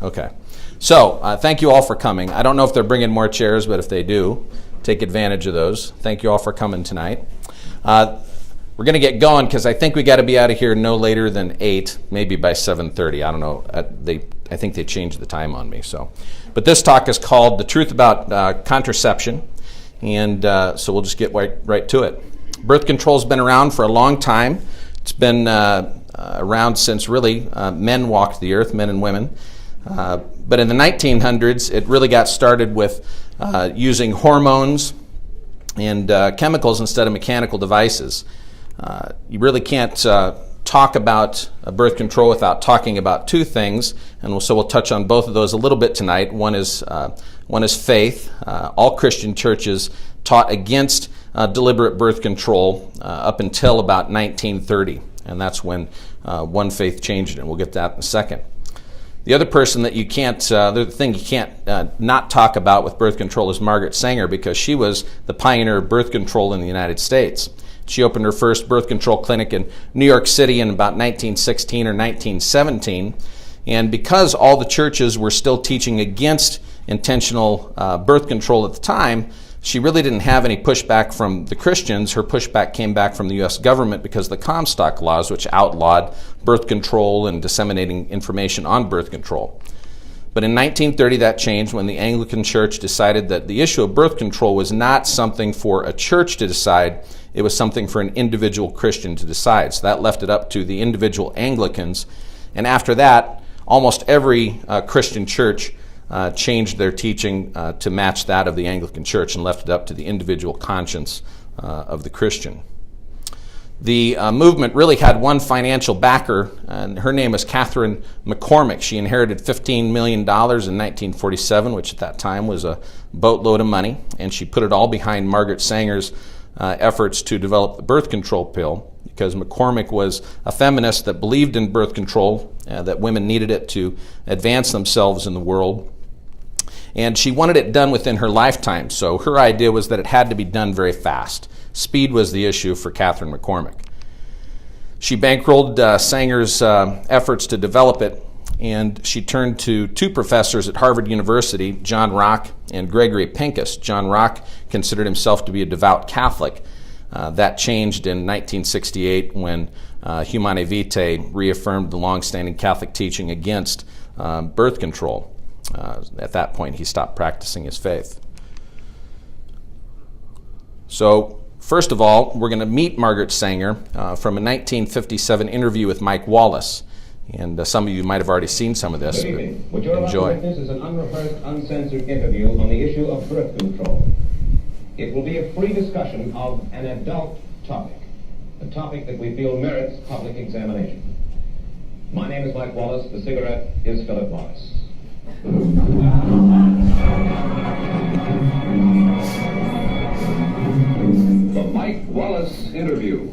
Okay. So, thank you all for coming. I don't know if they're bringing more chairs, but if they do, take advantage of those. Thank you all for coming tonight. We're going to get going because I think we got to be out of here no later than 8, maybe by 7:30. I don't know. I think they changed the time on me. But this talk is called "The Truth About Contraception," and so we'll just get right to it. Birth control's been around for a long time. It's been around since really men walked the earth, men and women. But in the 1900s, it really got started with using hormones and chemicals instead of mechanical devices. You really can't talk about birth control without talking about two things, and so we'll touch on both of those a little bit tonight. One is faith. All Christian churches taught against deliberate birth control up until about 1930, and that's when one faith changed it, and we'll get to that in a second. The other person that the thing you can't not talk about with birth control is Margaret Sanger, because she was the pioneer of birth control in the United States. She opened her first birth control clinic in New York City in about 1916 or 1917, and because all the churches were still teaching against intentional birth control at the time, she really didn't have any pushback from the Christians. Her pushback came back from the U.S. government because of the Comstock laws, which outlawed birth control and disseminating information on birth control. But in 1930, that changed when the Anglican Church decided that the issue of birth control was not something for a church to decide, it was something for an individual Christian to decide. So that left it up to the individual Anglicans. And after that, almost every Christian church changed their teaching to match that of the Anglican Church and left it up to the individual conscience of the Christian. The movement really had one financial backer, and her name was Catherine McCormick. She inherited $15 million in 1947, which at that time was a boatload of money, and she put it all behind Margaret Sanger's efforts to develop the birth control pill, because McCormick was a feminist that believed in birth control, that women needed it to advance themselves in the world. And she wanted it done within her lifetime, so her idea was that it had to be done very fast. Speed was the issue for Catherine McCormick. She bankrolled Sanger's efforts to develop it, and she turned to two professors at Harvard University, John Rock and Gregory Pincus. John Rock considered himself to be a devout Catholic. That changed in 1968 when Humanae Vitae reaffirmed the long-standing Catholic teaching against birth control. At that point, he stopped practicing his faith. So, first of all, we're going to meet Margaret Sanger from a 1957 interview with Mike Wallace. And some of you might have already seen some of this. Good evening. What you're enjoy. About to witness is an unrehearsed, uncensored interview on the issue of birth control. It will be a free discussion of an adult topic, a topic that we feel merits public examination. My name is Mike Wallace. The cigarette is Philip Morris. The Mike Wallace interview.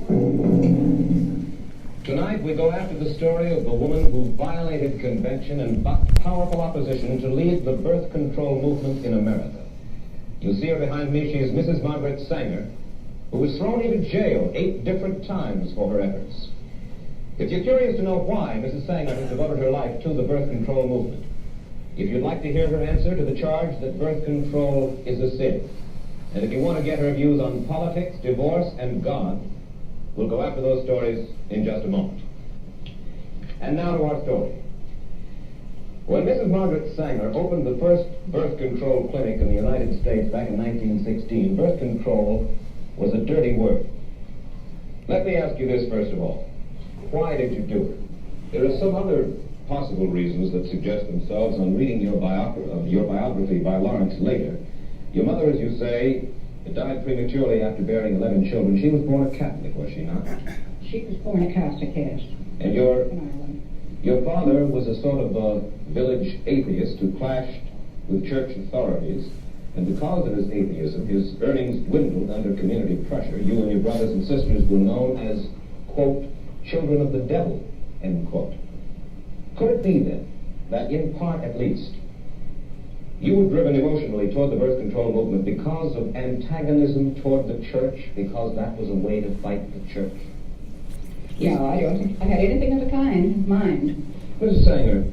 Tonight we go after the story of the woman who violated convention and bucked powerful opposition to lead the birth control movement in America. You see her behind me. She is Mrs. Margaret Sanger, who was thrown into jail 8 different times for her efforts. If you're curious to know why Mrs. Sanger has devoted her life to the birth control movement, if you'd like to hear her answer to the charge that birth control is a sin, and if you want to get her views on politics, divorce, and God, we'll go after those stories in just a moment. And now to our story. When Mrs. Margaret Sanger opened the first birth control clinic in the United States back in 1916, birth control was a dirty word. Let me ask you this first of all. Why did you do it? There are some other possible reasons that suggest themselves on reading your biography by Lawrence later. Your mother, as you say, died prematurely after bearing 11 children. She was born a Catholic, was she not? She was born a Catholic, yes. And your father was a sort of a village atheist who clashed with church authorities, and because of his atheism, his earnings dwindled under community pressure. You and your brothers and sisters were known as, quote, children of the devil, end quote. Could it be, then, that in part at least, you were driven emotionally toward the birth control movement because of antagonism toward the church, because that was a way to fight the church? No, I don't think I had anything of the kind in mind. Mrs. Sanger,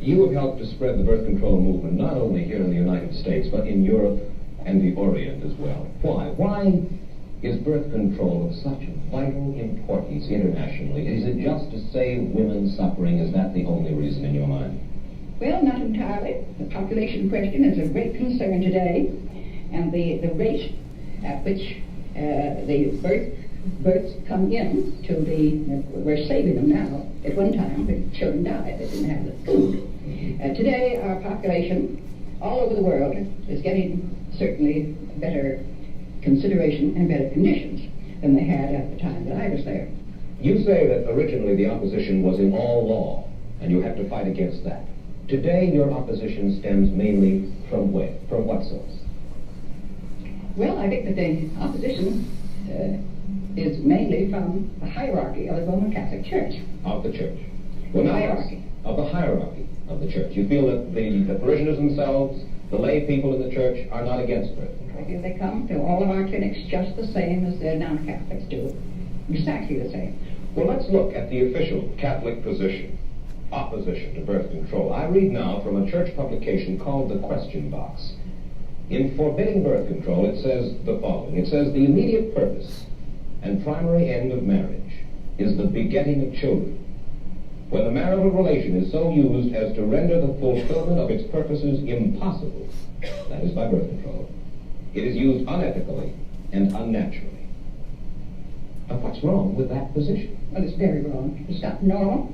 You have helped to spread the birth control movement not only here in the United States, but in Europe and the Orient as well. Why? Why is birth control of such vital importance internationally? Is it just to save women suffering? Is that the only reason in your mind? Well, not entirely. The population question is a great concern today, and the rate at which the births come in to we're saving them now. At one time, the children died. They didn't have the food. Today, our population all over the world is getting certainly better consideration and better conditions than they had at the time that I was there. You say that originally the opposition was in all law, and you have to fight against that. Today, your opposition stems mainly from where? From what source? Well, I think that the opposition is mainly from the hierarchy of the Roman Catholic Church. Of the Church. Well, now, Hierarchy. of the hierarchy of the Church. You feel that the parishioners themselves, the lay people in the Church, are not against birth control. I feel they come to all of our clinics just the same as the non-Catholics do. Exactly the same. Well, let's look at the official Catholic position, opposition to birth control. I read now from a church publication called The Question Box. In forbidding birth control, it says the following. It says, the immediate purpose and primary end of marriage is the begetting of children. When the marital relation is so used as to render the fulfillment of its purposes impossible, that is by birth control, it is used unethically and unnaturally. Now, what's wrong with that position? Well, it's very wrong. It's not normal.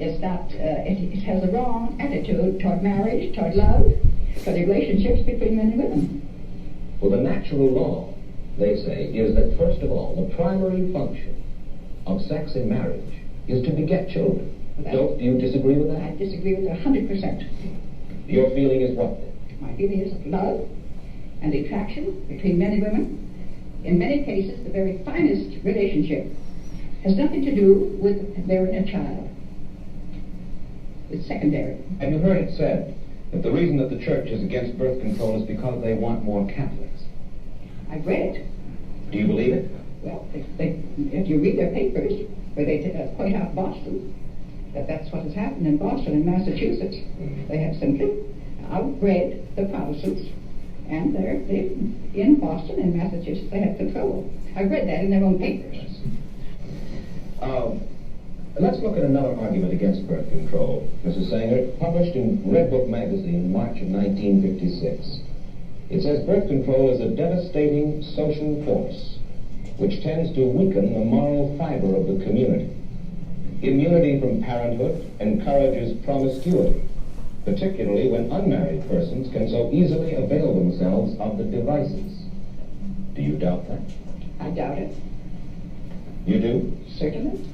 It's not, it has a wrong attitude toward marriage, toward love, toward the relationships between men and women. Well, the natural law, they say, is that first of all, the primary function of sex in marriage is to beget children. Do you disagree with that? I disagree with it 100%. Your feeling is what then? My feeling is love and the attraction between men and women. In many cases, the very finest relationship has nothing to do with bearing a child. It's secondary. Have you heard it said that the reason that the church is against birth control is because they want more Catholics? I've read it. Do you believe it? Well, if you read their papers, where they point out Boston, that's what has happened in Boston and Massachusetts. They have simply outbred the Protestants, and in Boston and Massachusetts they have control. I've read that in their own papers. Let's look at another argument against birth control, Mrs. Sanger, published in Red Book magazine in March of 1956. It says birth control is a devastating social force which tends to weaken the moral fiber of the community. Immunity from parenthood encourages promiscuity, particularly when unmarried persons can so easily avail themselves of the devices. Do you doubt that? I doubt it. You do? Certainly.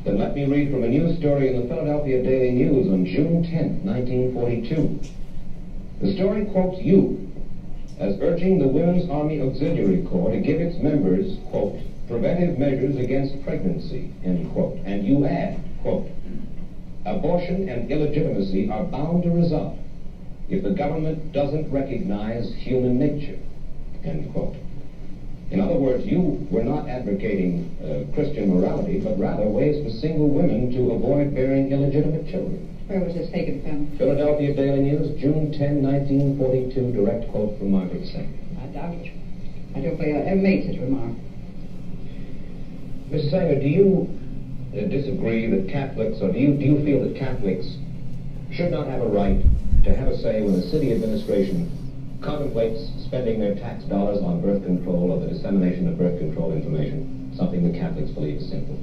Then let me read from a news story in the Philadelphia Daily News on June 10, 1942. The story quotes you as urging the Women's Army Auxiliary Corps to give its members, quote, preventive measures against pregnancy, end quote. And you add, quote, abortion and illegitimacy are bound to result if the government doesn't recognize human nature, end quote. In other words, you were not advocating Christian morality, but rather ways for single women to avoid bearing illegitimate children. Where was this taken from? Philadelphia Daily News, June 10, 1942, direct quote from Margaret Sanger. I doubt it. I don't believe I ever made such a remark. Mrs. Sanger, do you disagree that Catholics, or do you feel that Catholics should not have a right to have a say when the city administration contemplates spending their tax dollars on birth control or the dissemination of birth control information, something that Catholics believe is sinful?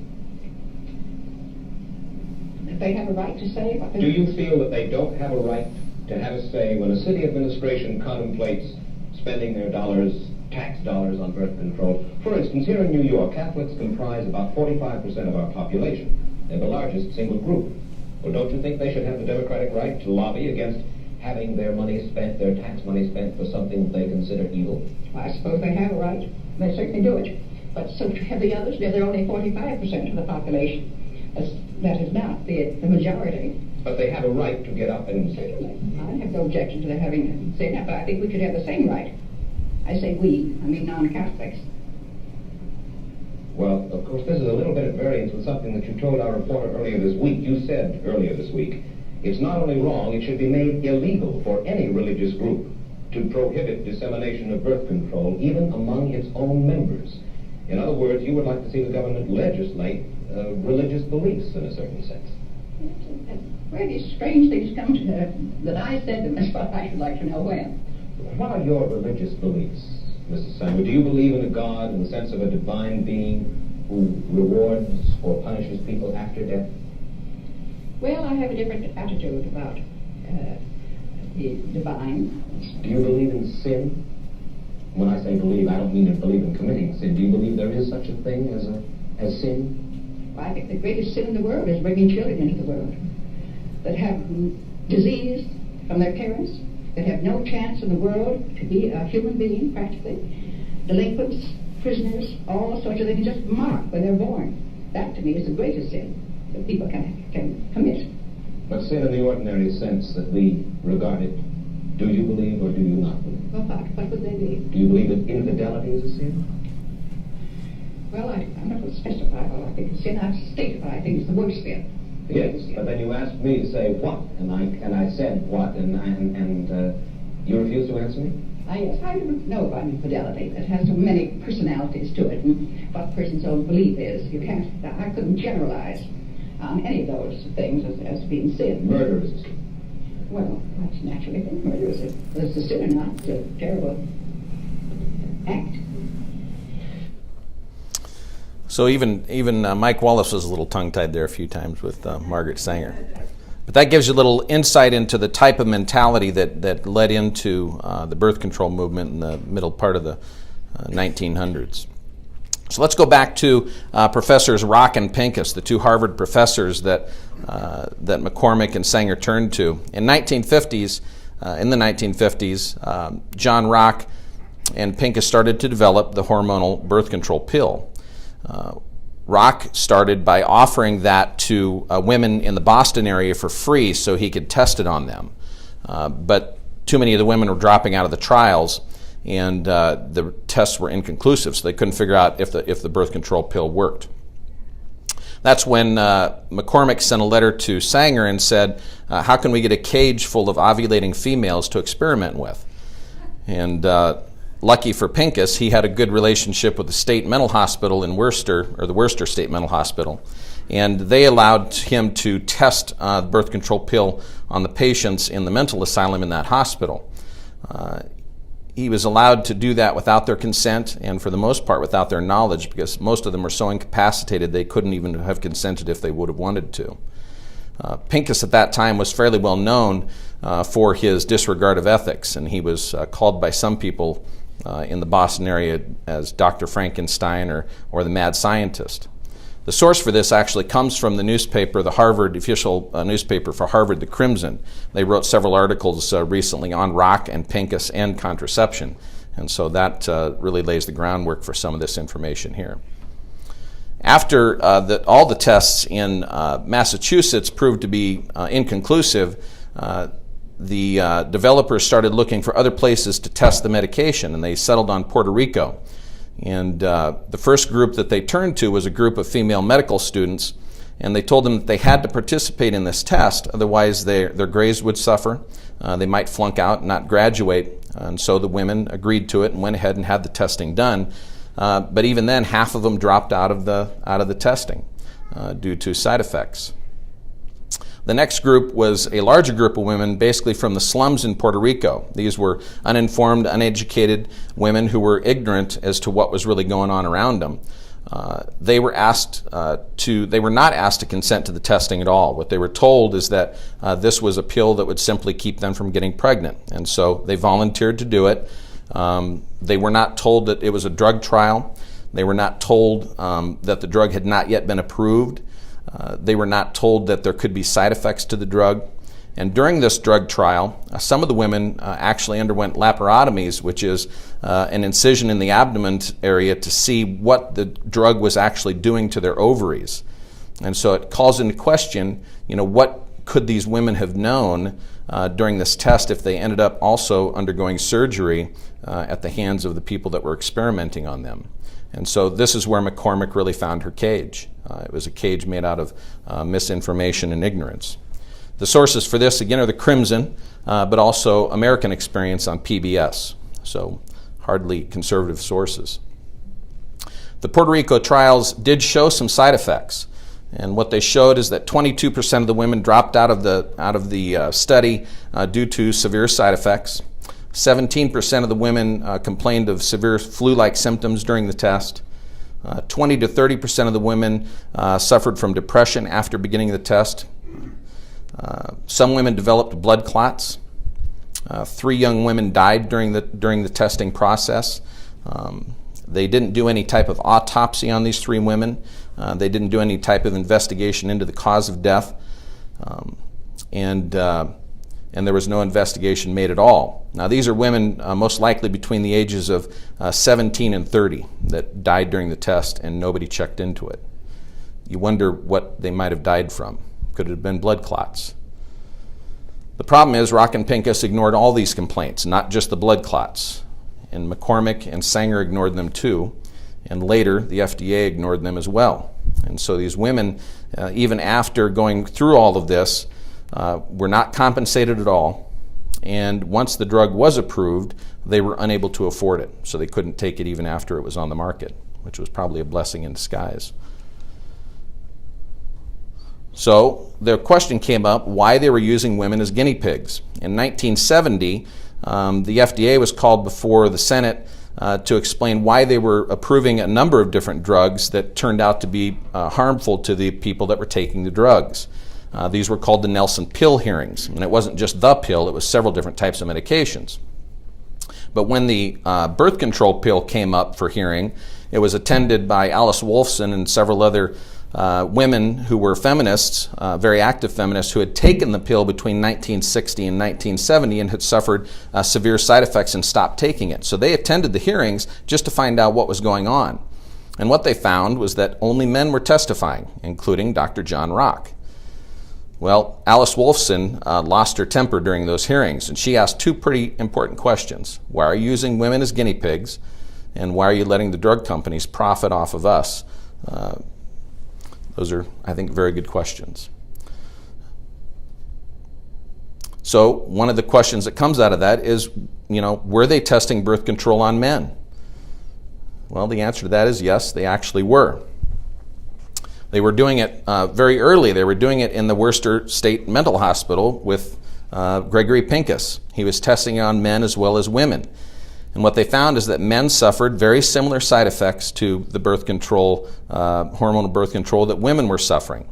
If they have a right to say what they... Do you feel that they don't have a right to have a say when a city administration contemplates spending their dollars, tax dollars, on birth control? For instance, here in New York, Catholics comprise about 45% of our population. They're the largest single group. Well, don't you think they should have the democratic right to lobby against having their money spent, their tax money spent, for something they consider evil? I suppose they have a right. They certainly do it. But so have the others. They're only 45% of the population. That is not the majority. But they have a right to get up and say... Certainly. I have no objection to their having say that, but I think we should have the same right. I say we, I mean non-Catholics. Well, of course, this is a little bit at variance with something that you told our reporter earlier this week. You said earlier this week, It's not only wrong, it should be made illegal for any religious group to prohibit dissemination of birth control, even among its own members. In other words, you would like to see the government legislate religious beliefs in a certain sense. Really strange things come to her that I said them. That's what I should like to know when. What are your religious beliefs, Mrs. Sanger? Do you believe in a God in the sense of a divine being who rewards or punishes people after death? Well, I have a different attitude about the divine. Do you believe in sin? When I say believe, I don't mean to believe in committing sin. Do you believe there is such a thing as sin? Well, I think the greatest sin in the world is bringing children into the world that have disease from their parents, that have no chance in the world to be a human being, practically. Delinquents, prisoners, all sorts of things just marked when they're born. That, to me, is the greatest sin that people can commit. But sin in the ordinary sense that we regard it, do you believe or do you not believe? Well, what would they be? Do you believe that infidelity is a sin? Well, I'm not going to specify what I think is sin. I've stated what I think is the worst sin. Yes, but then you asked me to say what, and I said what, and you refused to answer me? Yes, I don't know about infidelity. It has so many personalities to it, and what a person's own belief is. I couldn't generalize on any of those things as being sin. Murder is a sin. Well, that's naturally I think murder is a sin or not. It's a terrible act. So even Mike Wallace was a little tongue-tied there a few times with Margaret Sanger. But that gives you a little insight into the type of mentality that led into the birth control movement in the middle part of the 1900s. So let's go back to Professors Rock and Pincus, the two Harvard professors that McCormick and Sanger turned to. In the 1950s, John Rock and Pincus started to develop the hormonal birth control pill. Rock started by offering that to women in the Boston area for free so he could test it on them. But too many of the women were dropping out of the trials, and the tests were inconclusive, so they couldn't figure out if the birth control pill worked. That's when McCormick sent a letter to Sanger and said, how can we get a cage full of ovulating females to experiment with? And lucky for Pincus, he had a good relationship with the state mental hospital in Worcester, or the Worcester State Mental Hospital, and they allowed him to test the birth control pill on the patients in the mental asylum in that hospital. He was allowed to do that without their consent, and for the most part without their knowledge, because most of them were so incapacitated they couldn't even have consented if they would have wanted to. Pincus at that time was fairly well known for his disregard of ethics, and he was called by some people in the Boston area as Dr. Frankenstein or the mad scientist. The source for this actually comes from the newspaper, the Harvard official newspaper for Harvard, the Crimson. They wrote several articles recently on Rock and Pincus and contraception, and so that really lays the groundwork for some of this information here. After all the tests in Massachusetts proved to be inconclusive, the developers started looking for other places to test the medication, and they settled on Puerto Rico. And the first group that they turned to was a group of female medical students, and they told them that they had to participate in this test, otherwise their grades would suffer. They might flunk out and not graduate, and so the women agreed to it and went ahead and had the testing done. But even then, half of them dropped out of the testing due to side effects. The next group was a larger group of women, basically from the slums in Puerto Rico. These were uninformed, uneducated women who were ignorant as to what was really going on around them. They were not asked to consent to the testing at all. What they were told is that this was a pill that would simply keep them from getting pregnant, and so they volunteered to do it. They were not told that it was a drug trial. They were not told that the drug had not yet been approved. They were not told that there could be side effects to the drug. And during this drug trial, some of the women actually underwent laparotomies, which is an incision in the abdomen area to see what the drug was actually doing to their ovaries. And so it calls into question, what could these women have known during this test if they ended up also undergoing surgery at the hands of the people that were experimenting on them. And so this is where McCormick really found her cage. It was a cage made out of misinformation and ignorance. The sources for this, again, are the Crimson, but also American Experience on PBS. So hardly conservative sources. The Puerto Rico trials did show some side effects. And what they showed is that 22% of the women dropped out of the study due to severe side effects. 17% of the women complained of severe flu-like symptoms during the test. 20 to 30% of the women suffered from depression after beginning the test. Some women developed blood clots. 3 young women died during the testing process. They didn't do any type of autopsy on these 3 women. They didn't do any type of investigation into the cause of death. And there was no investigation made at all. Now, these are women most likely between the ages of 17 and 30 that died during the test, and nobody checked into it. You wonder what they might have died from. Could it have been blood clots? The problem is Rock and Pincus ignored all these complaints, not just the blood clots. And McCormick and Sanger ignored them too. And later, the FDA ignored them as well. And so these women, even after going through all of this, were not compensated at all. And once the drug was approved, they were unable to afford it. So they couldn't take it even after it was on the market, which was probably a blessing in disguise. So the question came up why they were using women as guinea pigs. In 1970, the FDA was called before the Senate to explain why they were approving a number of different drugs that turned out to be harmful to the people that were taking the drugs. These were called the Nelson pill hearings, and it wasn't just the pill, it was several different types of medications. But when the birth control pill came up for hearing, it was attended by Alice Wolfson and several other women who were feminists, very active feminists, who had taken the pill between 1960 and 1970 and had suffered severe side effects and stopped taking it. So they attended the hearings just to find out what was going on. And what they found was that only men were testifying, including Dr. John Rock. Well, Alice Wolfson lost her temper during those hearings, and she asked 2 pretty important questions. Why are you using women as guinea pigs? And why are you letting the drug companies profit off of us? Those are, I think, very good questions. So one of the questions that comes out of that is, were they testing birth control on men? Well, the answer to that is yes, they actually were. They were doing it very early. They were doing it in the Worcester State Mental Hospital with Gregory Pincus. He was testing on men as well as women. And what they found is that men suffered very similar side effects to the birth control, hormonal birth control that women were suffering.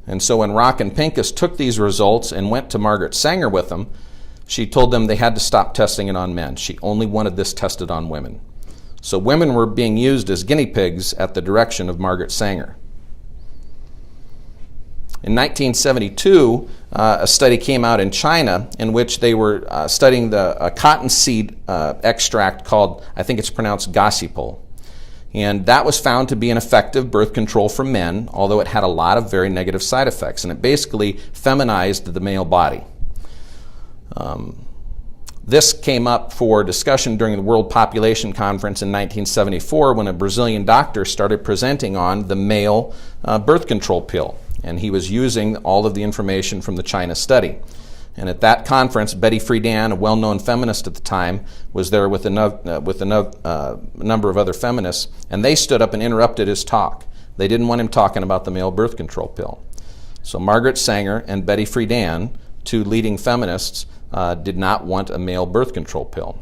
And so when Rock and Pincus took these results and went to Margaret Sanger with them, she told them they had to stop testing it on men. She only wanted this tested on women. So women were being used as guinea pigs at the direction of Margaret Sanger. In 1972, a study came out in China in which they were studying the cottonseed extract called, I think it's pronounced gossypol. And that was found to be an effective birth control for men, although it had a lot of very negative side effects, and it basically feminized the male body. This came up for discussion during the World Population Conference in 1974 when a Brazilian doctor started presenting on the male birth control pill. And he was using all of the information from the China study. And at that conference, Betty Friedan, a well-known feminist at the time, was there with a number of other feminists, and they stood up and interrupted his talk. They didn't want him talking about the male birth control pill. So Margaret Sanger and Betty Friedan, 2 leading feminists, did not want a male birth control pill.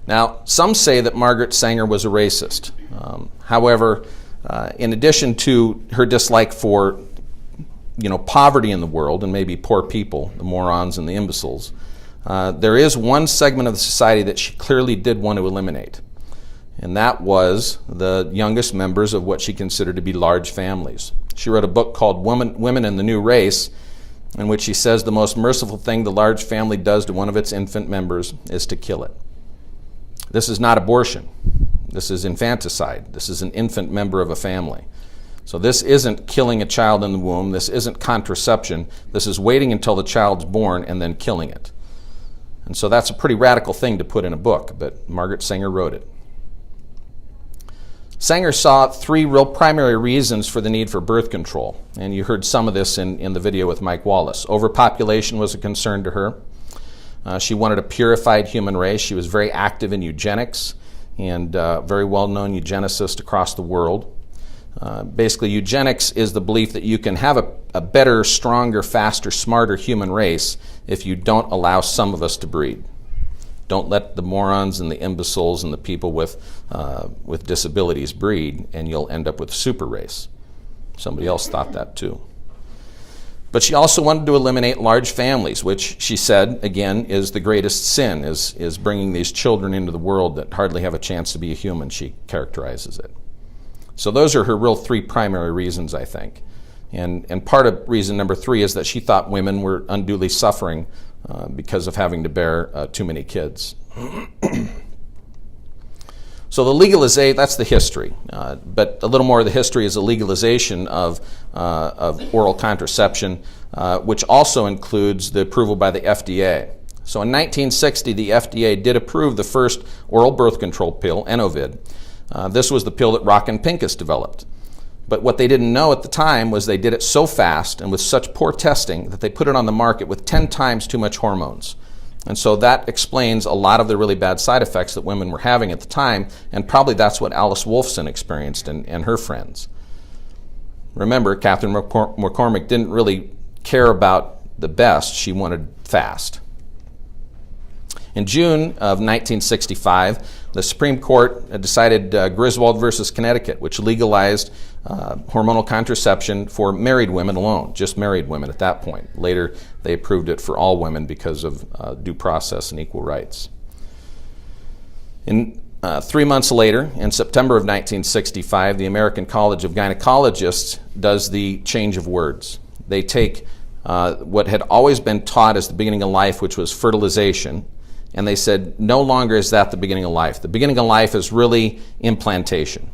Now, some say that Margaret Sanger was a racist. However, in addition to her dislike for, poverty in the world and maybe poor people, the morons and the imbeciles, there is one segment of the society that she clearly did want to eliminate, and that was the youngest members of what she considered to be large families. She wrote a book called Women in the New Race, in which she says the most merciful thing the large family does to one of its infant members is to kill it. This is not abortion. This is infanticide. This is an infant member of a family. So this isn't killing a child in the womb. This isn't contraception. This is waiting until the child's born and then killing it. And so that's a pretty radical thing to put in a book, but Margaret Sanger wrote it. Sanger saw three real primary reasons for the need for birth control, and you heard some of this in the video with Mike Wallace. Overpopulation was a concern to her. She wanted a purified human race. She was very active in eugenics and very well-known eugenicist across the world. Basically, eugenics is the belief that you can have a better, stronger, faster, smarter human race if you don't allow some of us to breed. Don't let the morons and the imbeciles and the people with disabilities breed, and you'll end up with a super race. Somebody else thought that too. But she also wanted to eliminate large families, which she said, again, is the greatest sin, is bringing these children into the world that hardly have a chance to be a human, she characterizes it. So those are her real three primary reasons, I think. And part of reason number three is that she thought women were unduly suffering because of having to bear too many kids. So the legalization, that's the history. But a little more of the history is the legalization of oral contraception, which also includes the approval by the FDA. So in 1960, the FDA did approve the first oral birth control pill, Enovid. This was the pill that Rock and Pincus developed. But what they didn't know at the time was they did it so fast and with such poor testing that they put it on the market with 10 times too much hormones. And so that explains a lot of the really bad side effects that women were having at the time, and probably that's what Alice Wolfson experienced and her friends. Remember, Catherine McCormick didn't really care about the best, she wanted fast. In June of 1965, the Supreme Court decided Griswold versus Connecticut, which legalized hormonal contraception for married women alone, just married women at that point. Later, they approved it for all women because of due process and equal rights. 3 months later, in September of 1965, the American College of Gynecologists does the change of words. They take what had always been taught as the beginning of life, which was fertilization, and they said, no longer is that the beginning of life. The beginning of life is really implantation.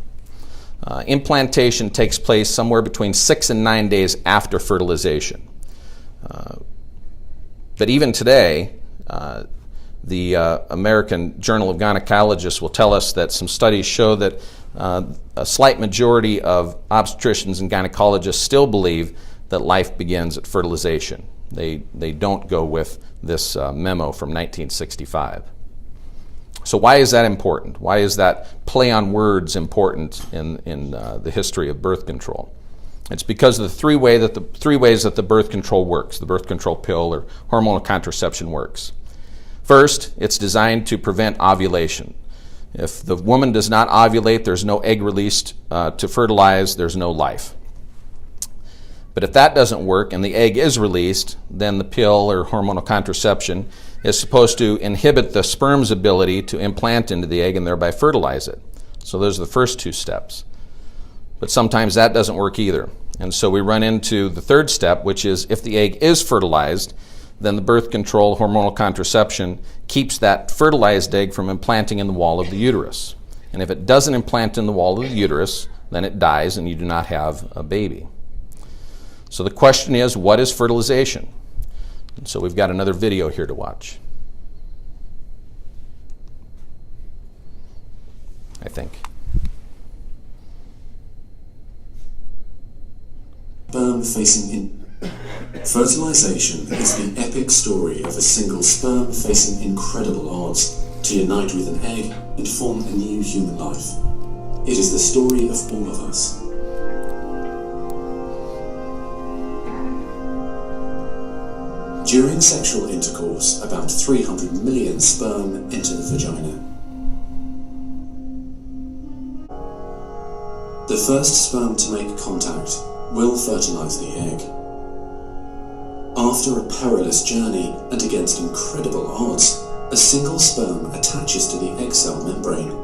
Implantation takes place somewhere between 6 and 9 days after fertilization. But even today, the American Journal of Gynecologists will tell us that some studies show that a slight majority of obstetricians and gynecologists still believe that life begins at fertilization. They don't go with this memo from 1965. So why is that important? Why is that play on words important in the history of birth control? It's because of the three ways that the birth control works, the birth control pill or hormonal contraception works. First, it's designed to prevent ovulation. If the woman does not ovulate, there's no egg released to fertilize, there's no life. But if that doesn't work and the egg is released, then the pill or hormonal contraception is supposed to inhibit the sperm's ability to implant into the egg and thereby fertilize it. So those are the first two steps. But sometimes that doesn't work either. And so we run into the third step, which is if the egg is fertilized, then the birth control hormonal contraception keeps that fertilized egg from implanting in the wall of the uterus. And if it doesn't implant in the wall of the uterus, then it dies and you do not have a baby. So the question is, what is fertilization? And so we've got another video here to watch, I think. Sperm facing in. Fertilization is the epic story of a single sperm facing incredible odds to unite with an egg and form a new human life. It is the story of all of us. During sexual intercourse, about 300 million sperm enter the vagina. The first sperm to make contact will fertilize the egg. After a perilous journey and against incredible odds, a single sperm attaches to the egg cell membrane.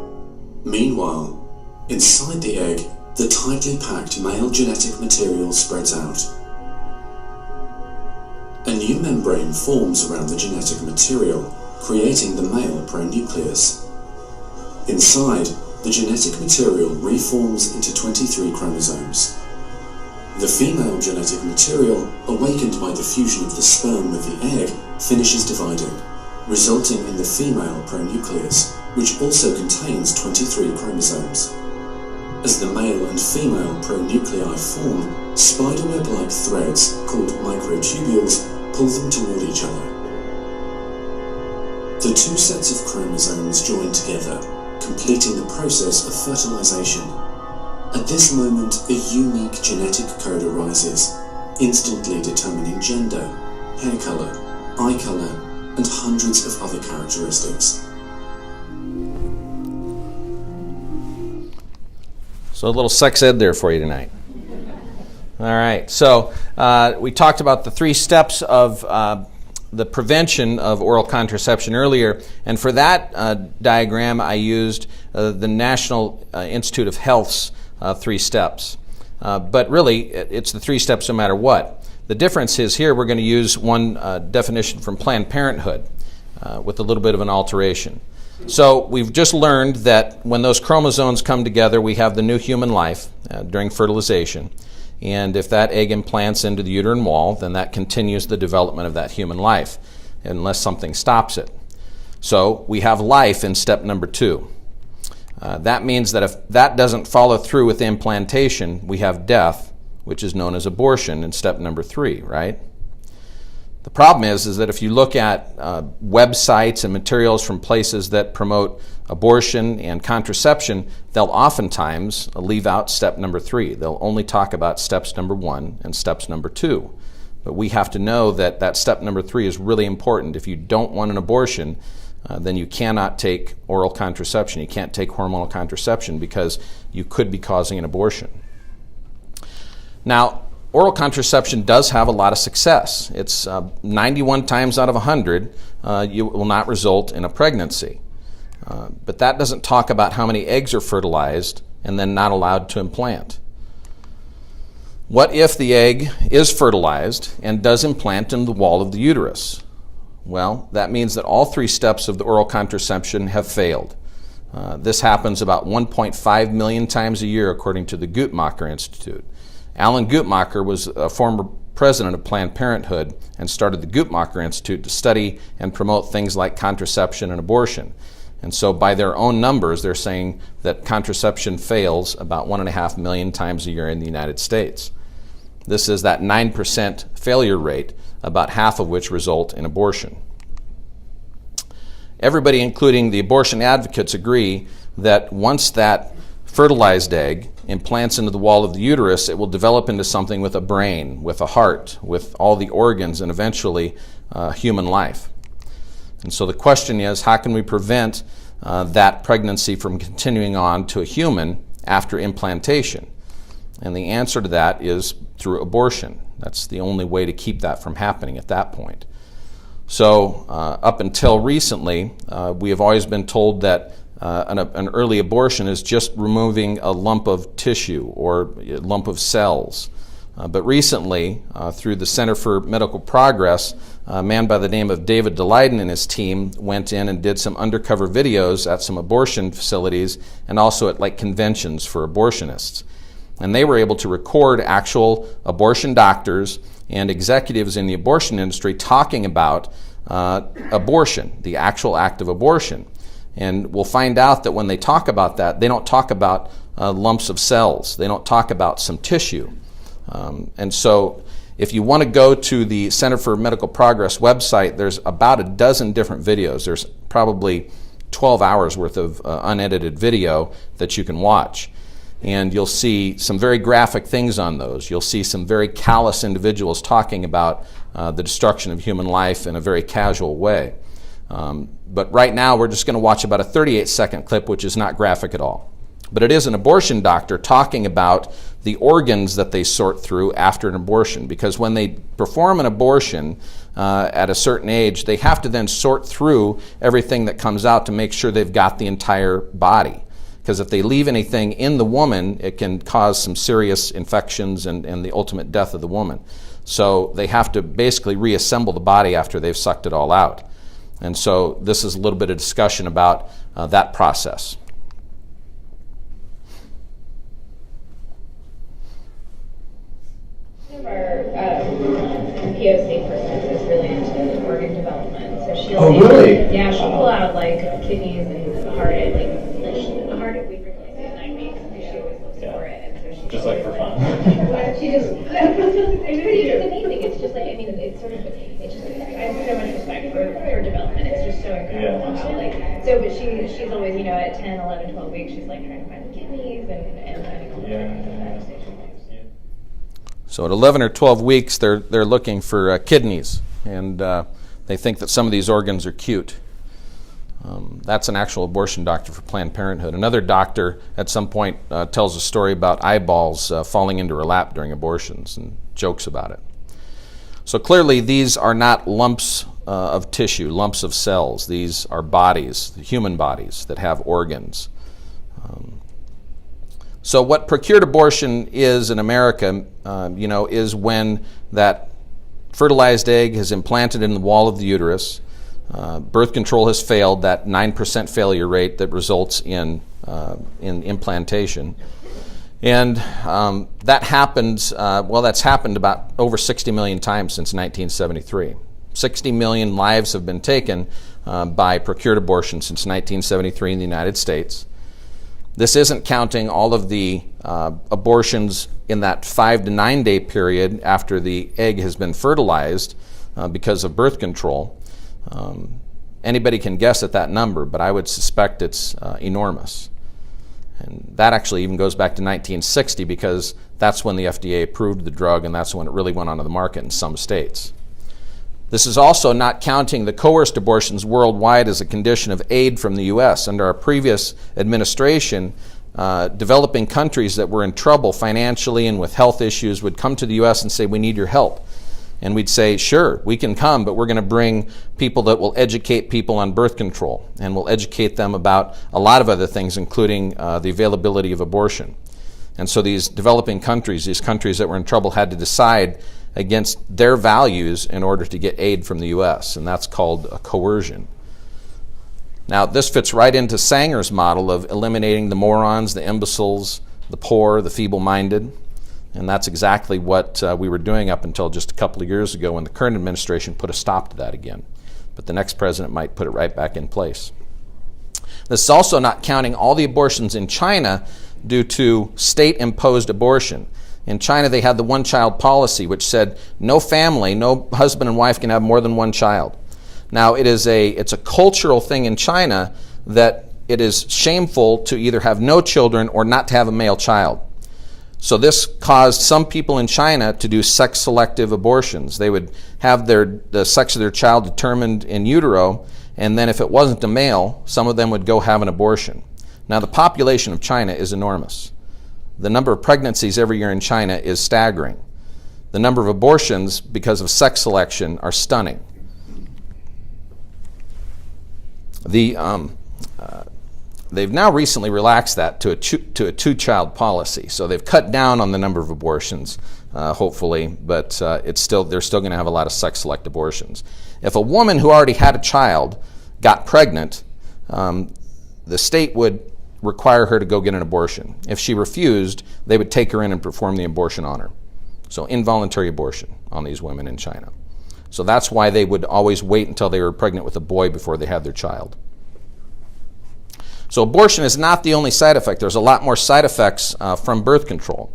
Meanwhile, inside the egg, the tightly packed male genetic material spreads out. A new membrane forms around the genetic material, creating the male pronucleus. Inside, the genetic material reforms into 23 chromosomes. The female genetic material, awakened by the fusion of the sperm with the egg, finishes dividing, resulting in the female pronucleus, which also contains 23 chromosomes. As the male and female pronuclei form, spiderweb-like threads called microtubules pull them toward each other. The two sets of chromosomes join together, completing the process of fertilization. At this moment, a unique genetic code arises, instantly determining gender, hair color, eye color, and hundreds of other characteristics. So a little sex ed there for you tonight. All right, so we talked about the 3 steps of the prevention of oral contraception earlier, and for that diagram I used the National Institute of Health's 3 steps. But really, it's the 3 steps no matter what. The difference is here we're going to use one definition from Planned Parenthood with a little bit of an alteration. So we've just learned that when those chromosomes come together, we have the new human life during fertilization. And if that egg implants into the uterine wall, then that continues the development of that human life, unless something stops it. So we have life in step number 2. That means that if that doesn't follow through with implantation, we have death, which is known as abortion in step number 3, right? The problem is that if you look at websites and materials from places that promote abortion and contraception, they'll oftentimes leave out step number 3. They'll only talk about steps number 1 and steps number 2. But we have to know that that step number 3 is really important. If you don't want an abortion, then you cannot take oral contraception. You can't take hormonal contraception because you could be causing an abortion. Now, oral contraception does have a lot of success. It's 91 times out of 100, you will not result in a pregnancy. But that doesn't talk about how many eggs are fertilized and then not allowed to implant. What if the egg is fertilized and does implant in the wall of the uterus? Well, that means that all 3 steps of the oral contraception have failed. This happens about 1.5 million times a year according to the Guttmacher Institute. Alan Guttmacher was a former president of Planned Parenthood and started the Guttmacher Institute to study and promote things like contraception and abortion. And so by their own numbers, they're saying that contraception fails about 1.5 million times a year in the United States. This is that 9% failure rate, about half of which result in abortion. Everybody, including the abortion advocates, agree that once that fertilized egg implants into the wall of the uterus, it will develop into something with a brain, with a heart, with all the organs, and eventually human life. And so the question is, how can we prevent that pregnancy from continuing on to a human after implantation? And the answer to that is through abortion. That's the only way to keep that from happening at that point. So up until recently, we have always been told that an early abortion is just removing a lump of tissue or a lump of cells. But recently, through the Center for Medical Progress, a man by the name of David DeLayden and his team went in and did some undercover videos at some abortion facilities and also at like conventions for abortionists. And they were able to record actual abortion doctors and executives in the abortion industry talking about abortion, the actual act of abortion. And we'll find out that when they talk about that, they don't talk about lumps of cells. They don't talk about some tissue. And so if you want to go to the Center for Medical Progress website, there's about a dozen different videos. There's probably 12 hours worth of unedited video that you can watch. And you'll see some very graphic things on those. You'll see some very callous individuals talking about the destruction of human life in a very casual way. But right now we're just going to watch about a 38-second clip, which is not graphic at all. But it is an abortion doctor talking about the organs that they sort through after an abortion. Because when they perform an abortion at a certain age, they have to then sort through everything that comes out to make sure they've got the entire body. Because if they leave anything in the woman, it can cause some serious infections and the ultimate death of the woman. So they have to basically reassemble the body after they've sucked it all out. And so this is a little bit of discussion about that process. One of our POC persons is really into organ development, so she'll she'll pull out like kidneys and heart, like a heart if we replace it at 9 weeks. She always looks like, I mean, it's sort of, it's just, I have so much respect for her development. It's just so incredible how, like, so, but she's always, you know, at 10, 11, 12 weeks, she's like trying to find the kidneys and trying to come So at 11 or 12 weeks, they're looking for kidneys, and they think that some of these organs are cute. That's an actual abortion doctor for Planned Parenthood. Another doctor at some point tells a story about eyeballs falling into her lap during abortions and jokes about it. So clearly these are not lumps of tissue, lumps of cells. These are bodies, human bodies that have organs. So what procured abortion is in America, is when that fertilized egg is implanted in the wall of the uterus. Birth control has failed, that 9% failure rate that results in implantation. And that happens, that's happened about over 60 million times since 1973. 60 million lives have been taken by procured abortion since 1973 in the United States. This isn't counting all of the abortions in that 5 to 9 day period after the egg has been fertilized because of birth control. Anybody can guess at that number, but I would suspect it's enormous. And that actually even goes back to 1960 because that's when the FDA approved the drug and that's when it really went onto the market in some states. This is also not counting the coerced abortions worldwide as a condition of aid from the U.S. Under our previous administration, developing countries that were in trouble financially and with health issues would come to the U.S. and say, we need your help. And we'd say, sure, we can come, but we're going to bring people that will educate people on birth control, and we'll educate them about a lot of other things, including the availability of abortion. And so these developing countries, these countries that were in trouble, had to decide against their values in order to get aid from the U.S., and that's called coercion. Now, this fits right into Sanger's model of eliminating the morons, the imbeciles, the poor, the feeble-minded. And that's exactly what we were doing up until just a couple of years ago when the current administration put a stop to that again. But the next president might put it right back in place. This is also not counting all the abortions in China due to state-imposed abortion. In China, they had the one-child policy, which said no family, no husband and wife can have more than one child. Now, it's a cultural thing in China that it is shameful to either have no children or not to have a male child. So this caused some people in China to do sex-selective abortions. They would have the sex of their child determined in utero, and then if it wasn't a male, some of them would go have an abortion. Now, the population of China is enormous. The number of pregnancies every year in China is staggering. The number of abortions because of sex selection are stunning. They've now recently relaxed that to a two-child policy. So they've cut down on the number of abortions, hopefully, but they're still going to have a lot of sex-select abortions. If a woman who already had a child got pregnant, the state would require her to go get an abortion. If she refused, they would take her in and perform the abortion on her. So involuntary abortion on these women in China. So that's why they would always wait until they were pregnant with a boy before they had their child. So abortion is not the only side effect. There's a lot more side effects from birth control.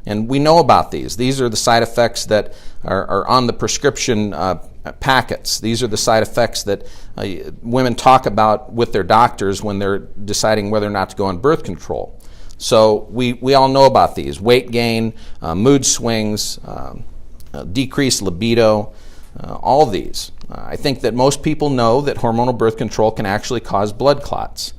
And we know about these. These are the side effects that are on the prescription packets. These are the side effects that women talk about with their doctors when they're deciding whether or not to go on birth control. So we all know about these. Weight gain, mood swings, decreased libido, all of these. I think that most people know that hormonal birth control can actually cause blood clots.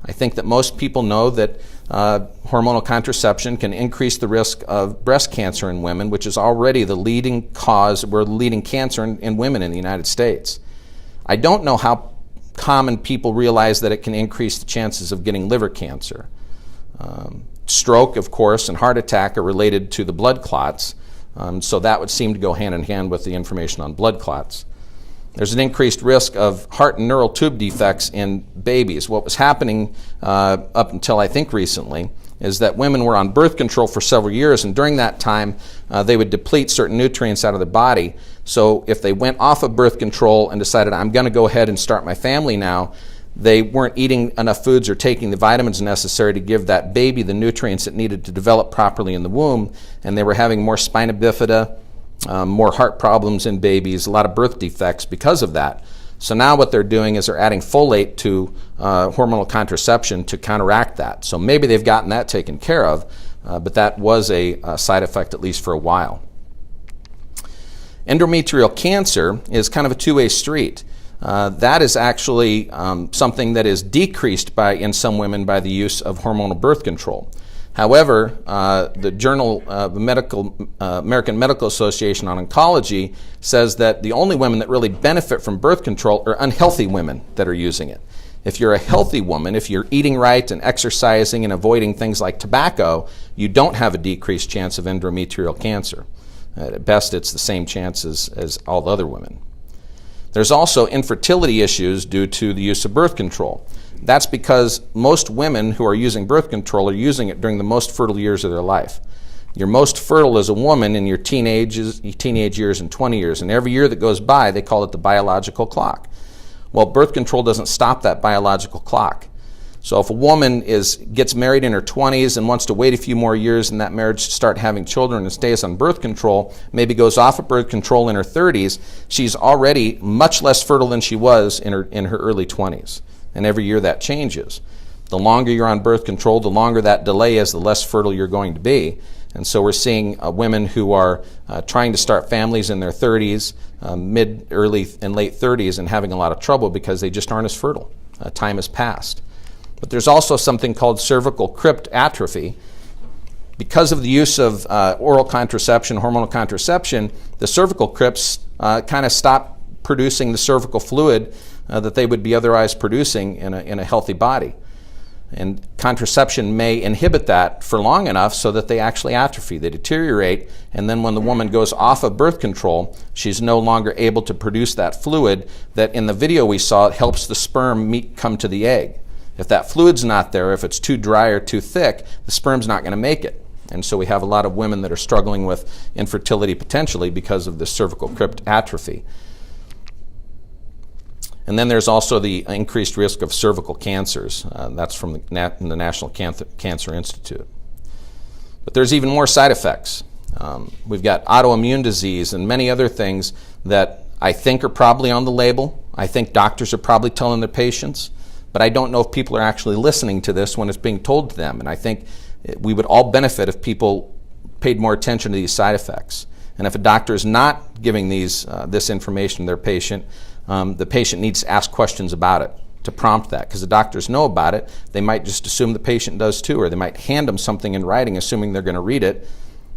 I think that most people know that hormonal contraception can increase the risk of breast cancer in women, which is already the leading cause, or the leading cancer in women in the United States. I don't know how common people realize that it can increase the chances of getting liver cancer. Stroke, of course, and heart attack are related to the blood clots, so that would seem to go hand in hand with the information on blood clots. There's an increased risk of heart and neural tube defects in babies. What was happening up until I think recently is that women were on birth control for several years, and during that time they would deplete certain nutrients out of their body. So if they went off of birth control and decided, I'm going to go ahead and start my family now, they weren't eating enough foods or taking the vitamins necessary to give that baby the nutrients it needed to develop properly in the womb, and they were having more spina bifida, more heart problems in babies, a lot of birth defects because of that. So now what they're doing is they're adding folate to hormonal contraception to counteract that. So maybe they've gotten that taken care of, but that was a side effect at least for a while. Endometrial cancer is kind of a two-way street. That is actually something that is decreased in some women by the use of hormonal birth control. However, the Journal of the American Medical Association on Oncology says that the only women that really benefit from birth control are unhealthy women that are using it. If you're a healthy woman, if you're eating right and exercising and avoiding things like tobacco, you don't have a decreased chance of endometrial cancer. At best, it's the same chances as all the other women. There's also infertility issues due to the use of birth control. That's because most women who are using birth control are using it during the most fertile years of their life. You're most fertile as a woman in your teenage years and 20 years, and every year that goes by, they call it the biological clock. Well, birth control doesn't stop that biological clock. So if a woman gets married in her 20s and wants to wait a few more years in that marriage to start having children and stays on birth control, maybe goes off of birth control in her 30s, she's already much less fertile than she was in her early 20s. And every year that changes. The longer you're on birth control, the longer that delay is, the less fertile you're going to be. And so we're seeing women who are trying to start families in their 30s, mid, early, and late 30s, and having a lot of trouble because they just aren't as fertile. Time has passed. But there's also something called cervical crypt atrophy. Because of the use of oral contraception, hormonal contraception, the cervical crypts kind of stop producing the cervical fluid that they would be otherwise producing in a healthy body. And contraception may inhibit that for long enough so that they actually atrophy, they deteriorate, and then when the woman goes off of birth control, she's no longer able to produce that fluid that in the video we saw helps the sperm come to the egg. If that fluid's not there, if it's too dry or too thick, the sperm's not going to make it. And so we have a lot of women that are struggling with infertility potentially because of the cervical crypt atrophy. And then there's also the increased risk of cervical cancers. That's from the National Cancer Institute. But there's even more side effects. We've got autoimmune disease and many other things that I think are probably on the label. I think doctors are probably telling their patients. But I don't know if people are actually listening to this when it's being told to them. And I think we would all benefit if people paid more attention to these side effects. And if a doctor is not giving this information to their patient, the patient needs to ask questions about it to prompt that. Because the doctors know about it, they might just assume the patient does too, or they might hand them something in writing assuming they're going to read it,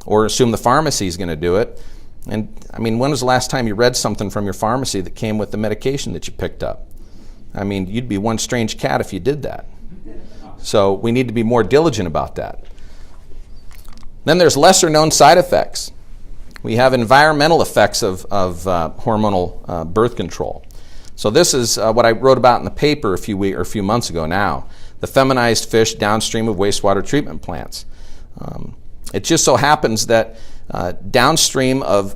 or assume the pharmacy is going to do it. And I mean, when was the last time you read something from your pharmacy that came with the medication that you picked up? I mean, you'd be one strange cat if you did that. So we need to be more diligent about that. Then there's lesser known side effects. We have environmental effects of hormonal birth control. So this is what I wrote about in the paper a few months ago now. The feminized fish downstream of wastewater treatment plants. It just so happens that downstream of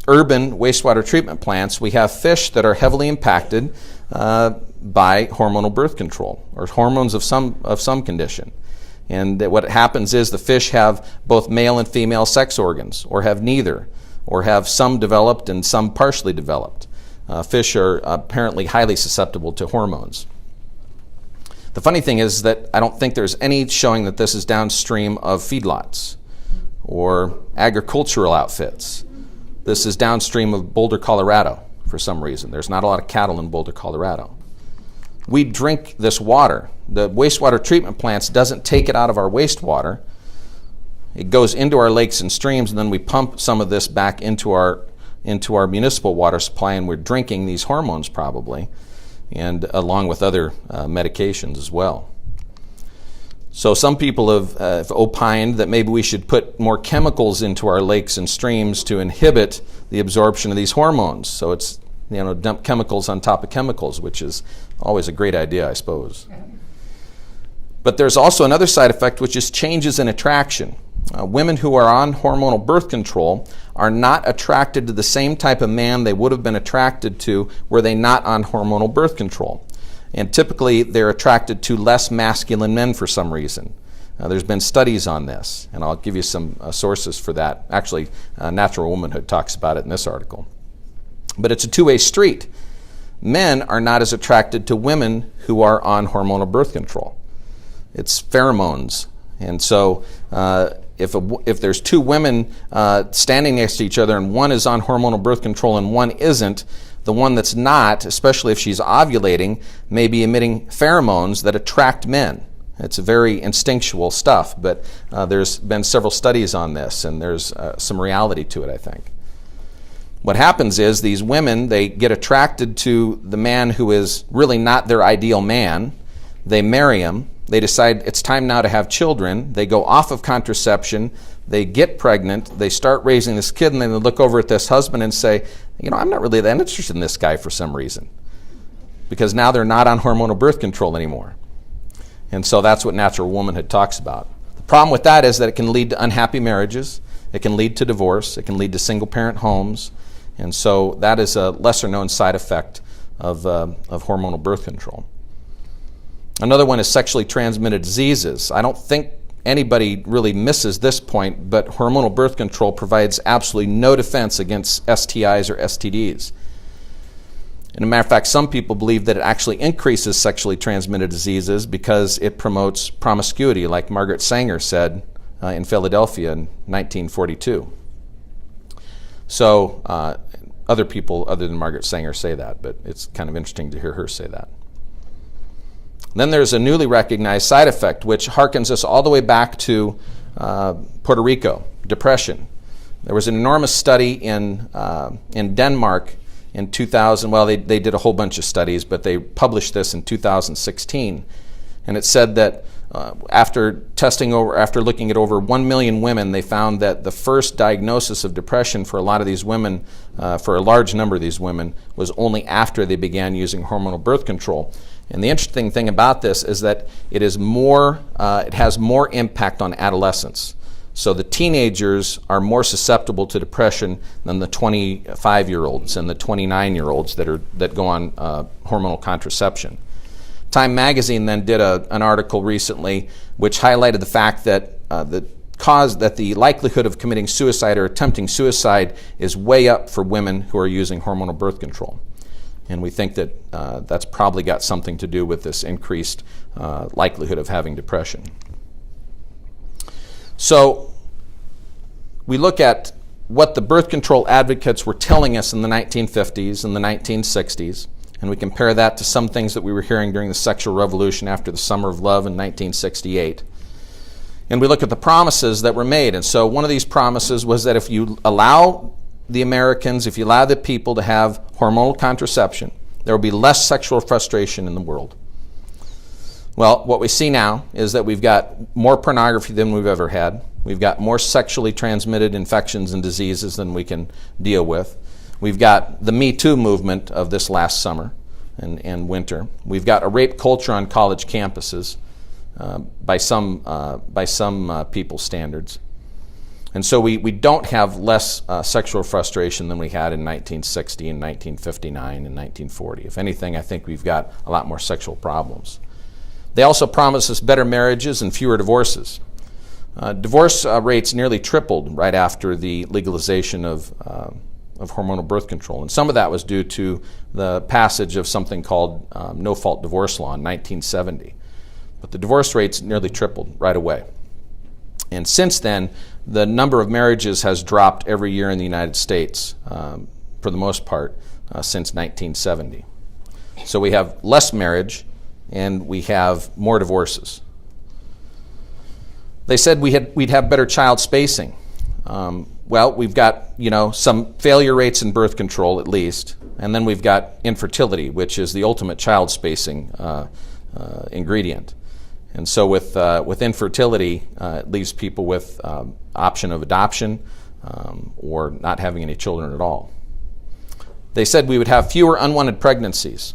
urban wastewater treatment plants, we have fish that are heavily impacted by hormonal birth control or hormones of some condition. And what happens is the fish have both male and female sex organs, or have neither, or have some developed and some partially developed. Fish are apparently highly susceptible to hormones. The funny thing is that I don't think there's any showing that this is downstream of feedlots or agricultural outfits. This is downstream of Boulder, Colorado, for some reason. There's not a lot of cattle in Boulder, Colorado. We drink this water. The wastewater treatment plants doesn't take it out of our wastewater. It goes into our lakes and streams, and then we pump some of this back into our municipal water supply, and we're drinking these hormones probably, and along with other medications as well. So some people have opined that maybe we should put more chemicals into our lakes and streams to inhibit the absorption of these hormones. So it's, dump chemicals on top of chemicals, which is always a great idea, I suppose. But there's also another side effect, which is changes in attraction. Women who are on hormonal birth control are not attracted to the same type of man they would have been attracted to were they not on hormonal birth control. And typically they're attracted to less masculine men for some reason. There's been studies on this, and I'll give you some sources for that. Actually, Natural Womanhood talks about it in this article. But it's a two-way street. Men are not as attracted to women who are on hormonal birth control. It's pheromones. And so if there's two women standing next to each other and one is on hormonal birth control and one isn't, the one that's not, especially if she's ovulating, may be emitting pheromones that attract men. It's very instinctual stuff, but there's been several studies on this, and there's some reality to it, I think. What happens is these women, they get attracted to the man who is really not their ideal man. They marry him. They decide it's time now to have children. They go off of contraception. They get pregnant. They start raising this kid, and then they look over at this husband and say, I'm not really that interested in this guy for some reason, because now they're not on hormonal birth control anymore. And so that's what Natural Womanhood talks about. The problem with that is that it can lead to unhappy marriages. It can lead to divorce. It can lead to single-parent homes. And so that is a lesser-known side effect of hormonal birth control. Another one is sexually transmitted diseases. I don't think anybody really misses this point, but hormonal birth control provides absolutely no defense against STIs or STDs. And as a matter of fact, some people believe that it actually increases sexually transmitted diseases because it promotes promiscuity, like Margaret Sanger said in Philadelphia in 1942. So other people other than Margaret Sanger say that, but it's kind of interesting to hear her say that. Then there's a newly recognized side effect, which harkens us all the way back to Puerto Rico, depression. There was an enormous study in Denmark in 2000. Well, they did a whole bunch of studies, but they published this in 2016. And it said that after looking at over 1 million women, they found that the first diagnosis of depression for a lot of these women, for a large number of these women, was only after they began using hormonal birth control. And the interesting thing about this is that it has more impact on adolescents. So the teenagers are more susceptible to depression than the 25-year-olds and the 29-year-olds that go on hormonal contraception. Time magazine then did an article recently which highlighted the fact that the likelihood of committing suicide or attempting suicide is way up for women who are using hormonal birth control. And we think that that's probably got something to do with this increased likelihood of having depression. So we look at what the birth control advocates were telling us in the 1950s and the 1960s, and we compare that to some things that we were hearing during the sexual revolution after the Summer of Love in 1968. And we look at the promises that were made. And so one of these promises was that if you allow the Americans, if you allow the people to have hormonal contraception, there will be less sexual frustration in the world. Well, what we see now is that we've got more pornography than we've ever had. We've got more sexually transmitted infections and diseases than we can deal with. We've got the Me Too movement of this last summer and winter. We've got a rape culture on college campuses by some people's standards. And so we don't have less sexual frustration than we had in 1960 and 1959 and 1940. If anything, I think we've got a lot more sexual problems. They also promise us better marriages and fewer divorces. Divorce rates nearly tripled right after the legalization of hormonal birth control. And some of that was due to the passage of something called no-fault divorce law in 1970. But the divorce rates nearly tripled right away. And since then, the number of marriages has dropped every year in the United States, for the most part, since 1970. So we have less marriage, and we have more divorces. They said we'd have better child spacing. Well, we've got some failure rates in birth control at least, and then we've got infertility, which is the ultimate child spacing ingredient. And so with infertility, it leaves people with option of adoption or not having any children at all. They said we would have fewer unwanted pregnancies.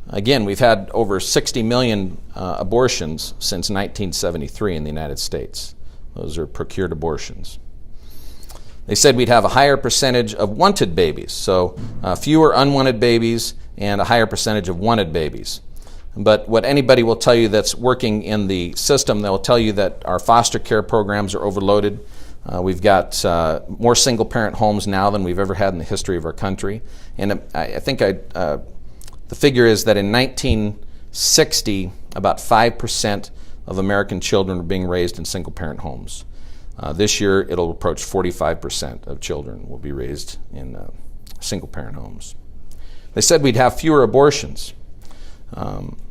Again, we've had over 60 million abortions since 1973 in the United States. Those are procured abortions. They said we'd have a higher percentage of wanted babies, so fewer unwanted babies and a higher percentage of wanted babies. But what anybody will tell you that's working in the system, they'll tell you that our foster care programs are overloaded. We've got more single-parent homes now than we've ever had in the history of our country. And I think the figure is that in 1960, about 5% of American children were being raised in single-parent homes. This year, it'll approach 45% of children will be raised in single-parent homes. They said we'd have fewer abortions.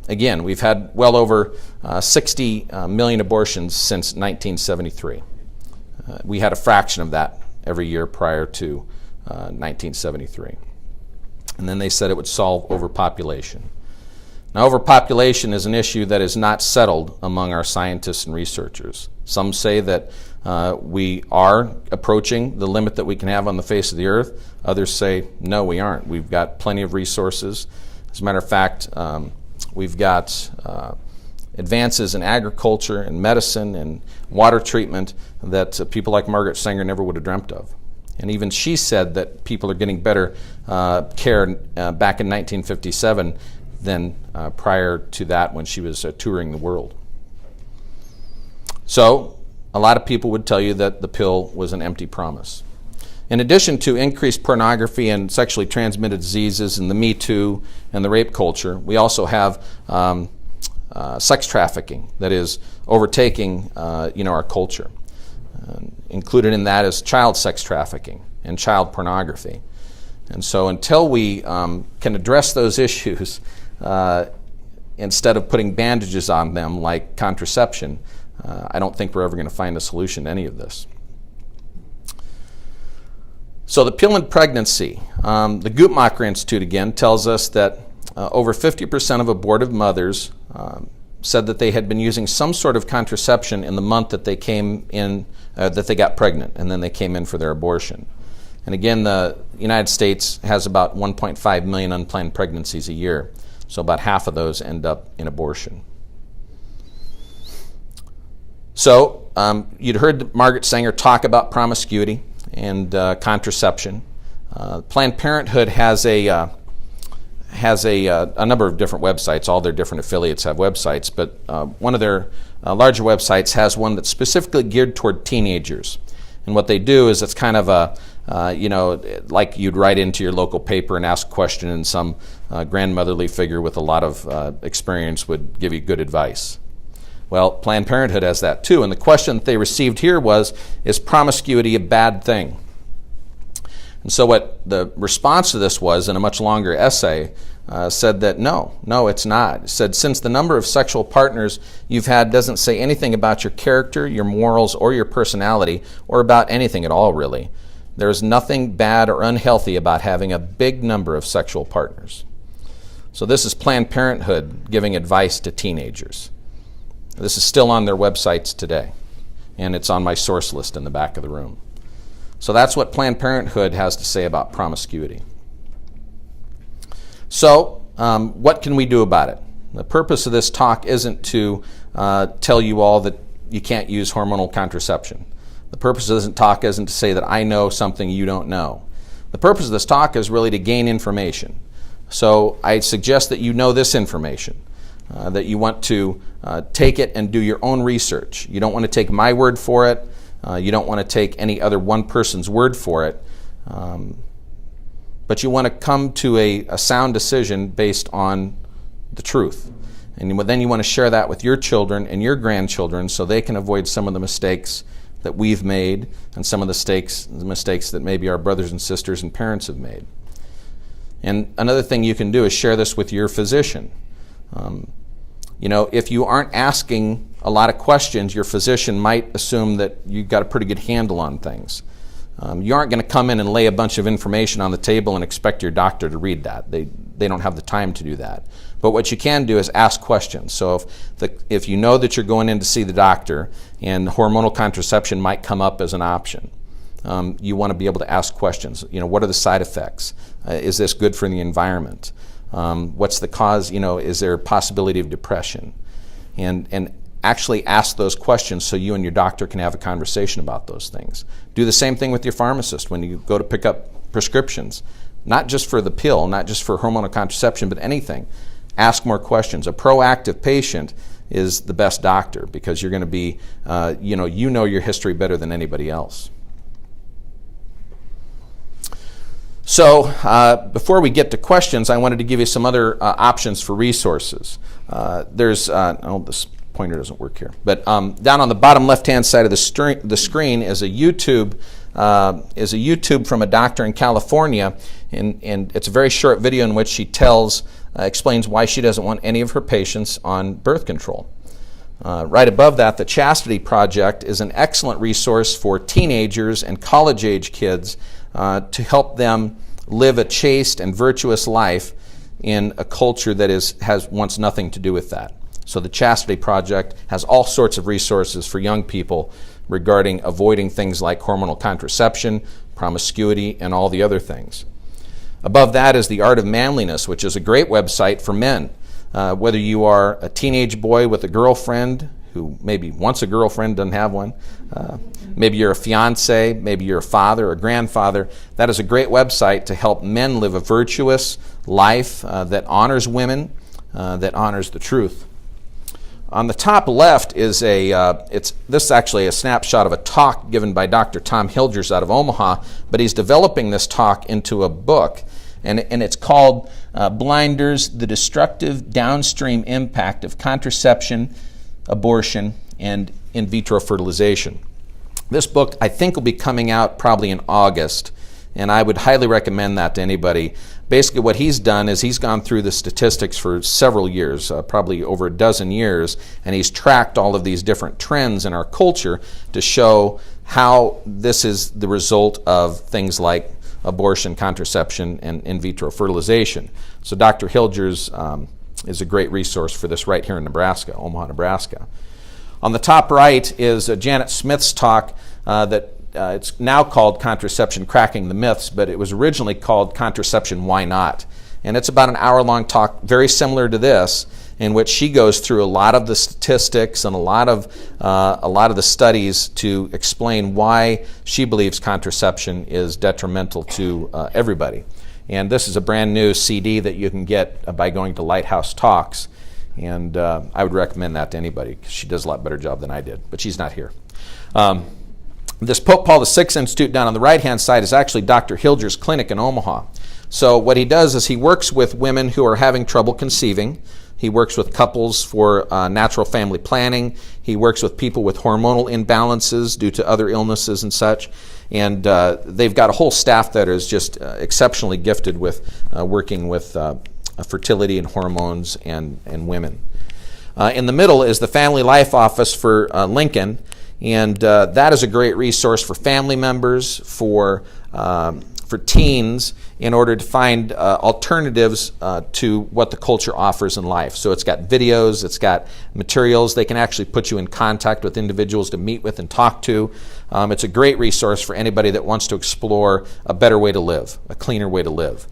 Again, we've had well over 60 million abortions since 1973. We had a fraction of that every year prior to 1973. And then they said it would solve overpopulation. Now, overpopulation is an issue that is not settled among our scientists and researchers. Some say that we are approaching the limit that we can have on the face of the earth. Others say, no, we aren't. We've got plenty of resources. As a matter of fact, we've got advances in agriculture and medicine and water treatment that people like Margaret Sanger never would have dreamt of. And even she said that people are getting better care back in 1957 than prior to that when she was touring the world. So a lot of people would tell you that the pill was an empty promise. In addition to increased pornography and sexually transmitted diseases and the Me Too and the rape culture, we also have sex trafficking that is overtaking our culture. Included in that is child sex trafficking and child pornography. And so until we can address those issues, instead of putting bandages on them like contraception, I don't think we're ever going to find a solution to any of this. So the pill in pregnancy. The Guttmacher Institute, again, tells us that over 50% of abortive mothers said that they had been using some sort of contraception in the month that they came in, that they got pregnant, and then they came in for their abortion. And again, the United States has about 1.5 million unplanned pregnancies a year, so about half of those end up in abortion. So you'd heard Margaret Sanger talk about promiscuity and contraception. Planned Parenthood has a number of different websites. All their different affiliates have websites, but one of their larger websites has one that's specifically geared toward teenagers. And what they do is it's kind of like you'd write into your local paper and ask a question, and some grandmotherly figure with a lot of experience would give you good advice. Well, Planned Parenthood has that too, and the question that they received here was, is promiscuity a bad thing? And so what the response to this was, in a much longer essay, said that no, it's not. It said, since the number of sexual partners you've had doesn't say anything about your character, your morals, or your personality, or about anything at all, really, there's nothing bad or unhealthy about having a big number of sexual partners. So this is Planned Parenthood giving advice to teenagers. This is still on their websites today, and it's on my source list in the back of the room. So that's what Planned Parenthood has to say about promiscuity. So what can we do about it? The purpose of this talk isn't to tell you all that you can't use hormonal contraception. The purpose of this talk isn't to say that I know something you don't know. The purpose of this talk is really to gain information. So I suggest that you know this information, that you want to take it and do your own research. You don't want to take my word for it. You don't want to take any other one person's word for it. But you want to come to a sound decision based on the truth. And then you want to share that with your children and your grandchildren so they can avoid some of the mistakes that we've made and some of the mistakes that maybe our brothers and sisters and parents have made. And another thing you can do is share this with your physician. If you aren't asking a lot of questions, your physician might assume that you've got a pretty good handle on things. You aren't going to come in and lay a bunch of information on the table and expect your doctor to read that. They don't have the time to do that. But what you can do is ask questions. So if you know that you're going in to see the doctor and hormonal contraception might come up as an option, you want to be able to ask questions. What are the side effects? Is this good for the environment? What's the cause? Is there a possibility of depression? And actually ask those questions so you and your doctor can have a conversation about those things. Do the same thing with your pharmacist when you go to pick up prescriptions, not just for the pill, not just for hormonal contraception, but anything. ask more questions. A proactive patient is the best doctor because you're going to be, you know your history better than anybody else. So before we get to questions, I wanted to give you some other options for resources. This pointer doesn't work here, but down on the bottom left-hand side of the screen is a YouTube from a doctor in California, and it's a very short video in which she explains why she doesn't want any of her patients on birth control. Right above that, the Chastity Project is an excellent resource for teenagers and college-age kids to help them live a chaste and virtuous life in a culture that wants nothing to do with that. So the Chastity Project has all sorts of resources for young people regarding avoiding things like hormonal contraception, promiscuity, and all the other things. Above that is the Art of Manliness, which is a great website for men. Whether you are a teenage boy with a girlfriend who maybe wants a girlfriend, doesn't have one, maybe you're a fiance, maybe you're a father or grandfather, that is a great website to help men live a virtuous life that honors women, that honors the truth. On the top left is this is actually a snapshot of a talk given by Dr. Tom Hilgers out of Omaha, but he's developing this talk into a book, and it's called Blinders, the Destructive Downstream Impact of Contraception, Abortion, and In Vitro Fertilization. This book, I think, will be coming out probably in August, and I would highly recommend that to anybody. Basically, what he's done is he's gone through the statistics for several years, probably over a dozen years, and he's tracked all of these different trends in our culture to show how this is the result of things like abortion, contraception, and in vitro fertilization. So Dr. Hilgers is a great resource for this right here in Nebraska, Omaha, Nebraska. On the top right is Janet Smith's talk it's now called Contraception Cracking the Myths, but it was originally called Contraception Why Not? And it's about an hour-long talk, very similar to this, in which she goes through a lot of the statistics and a lot of the studies to explain why she believes contraception is detrimental to everybody. And this is a brand new CD that you can get by going to Lighthouse Talks, and I would recommend that to anybody because she does a lot better job than I did, but she's not here. This Pope Paul VI Institute down on the right-hand side is actually Dr. Hilgers' clinic in Omaha. So what he does is he works with women who are having trouble conceiving. He works with couples for natural family planning. He works with people with hormonal imbalances due to other illnesses and such. And they've got a whole staff that is just exceptionally gifted with working with fertility and hormones and women. In the middle is the Family Life Office for Lincoln. And that is a great resource for family members, for teens, in order to find alternatives to what the culture offers in life. So it's got videos, it's got materials. They can actually put you in contact with individuals to meet with and talk to. It's a great resource for anybody that wants to explore a better way to live, a cleaner way to live.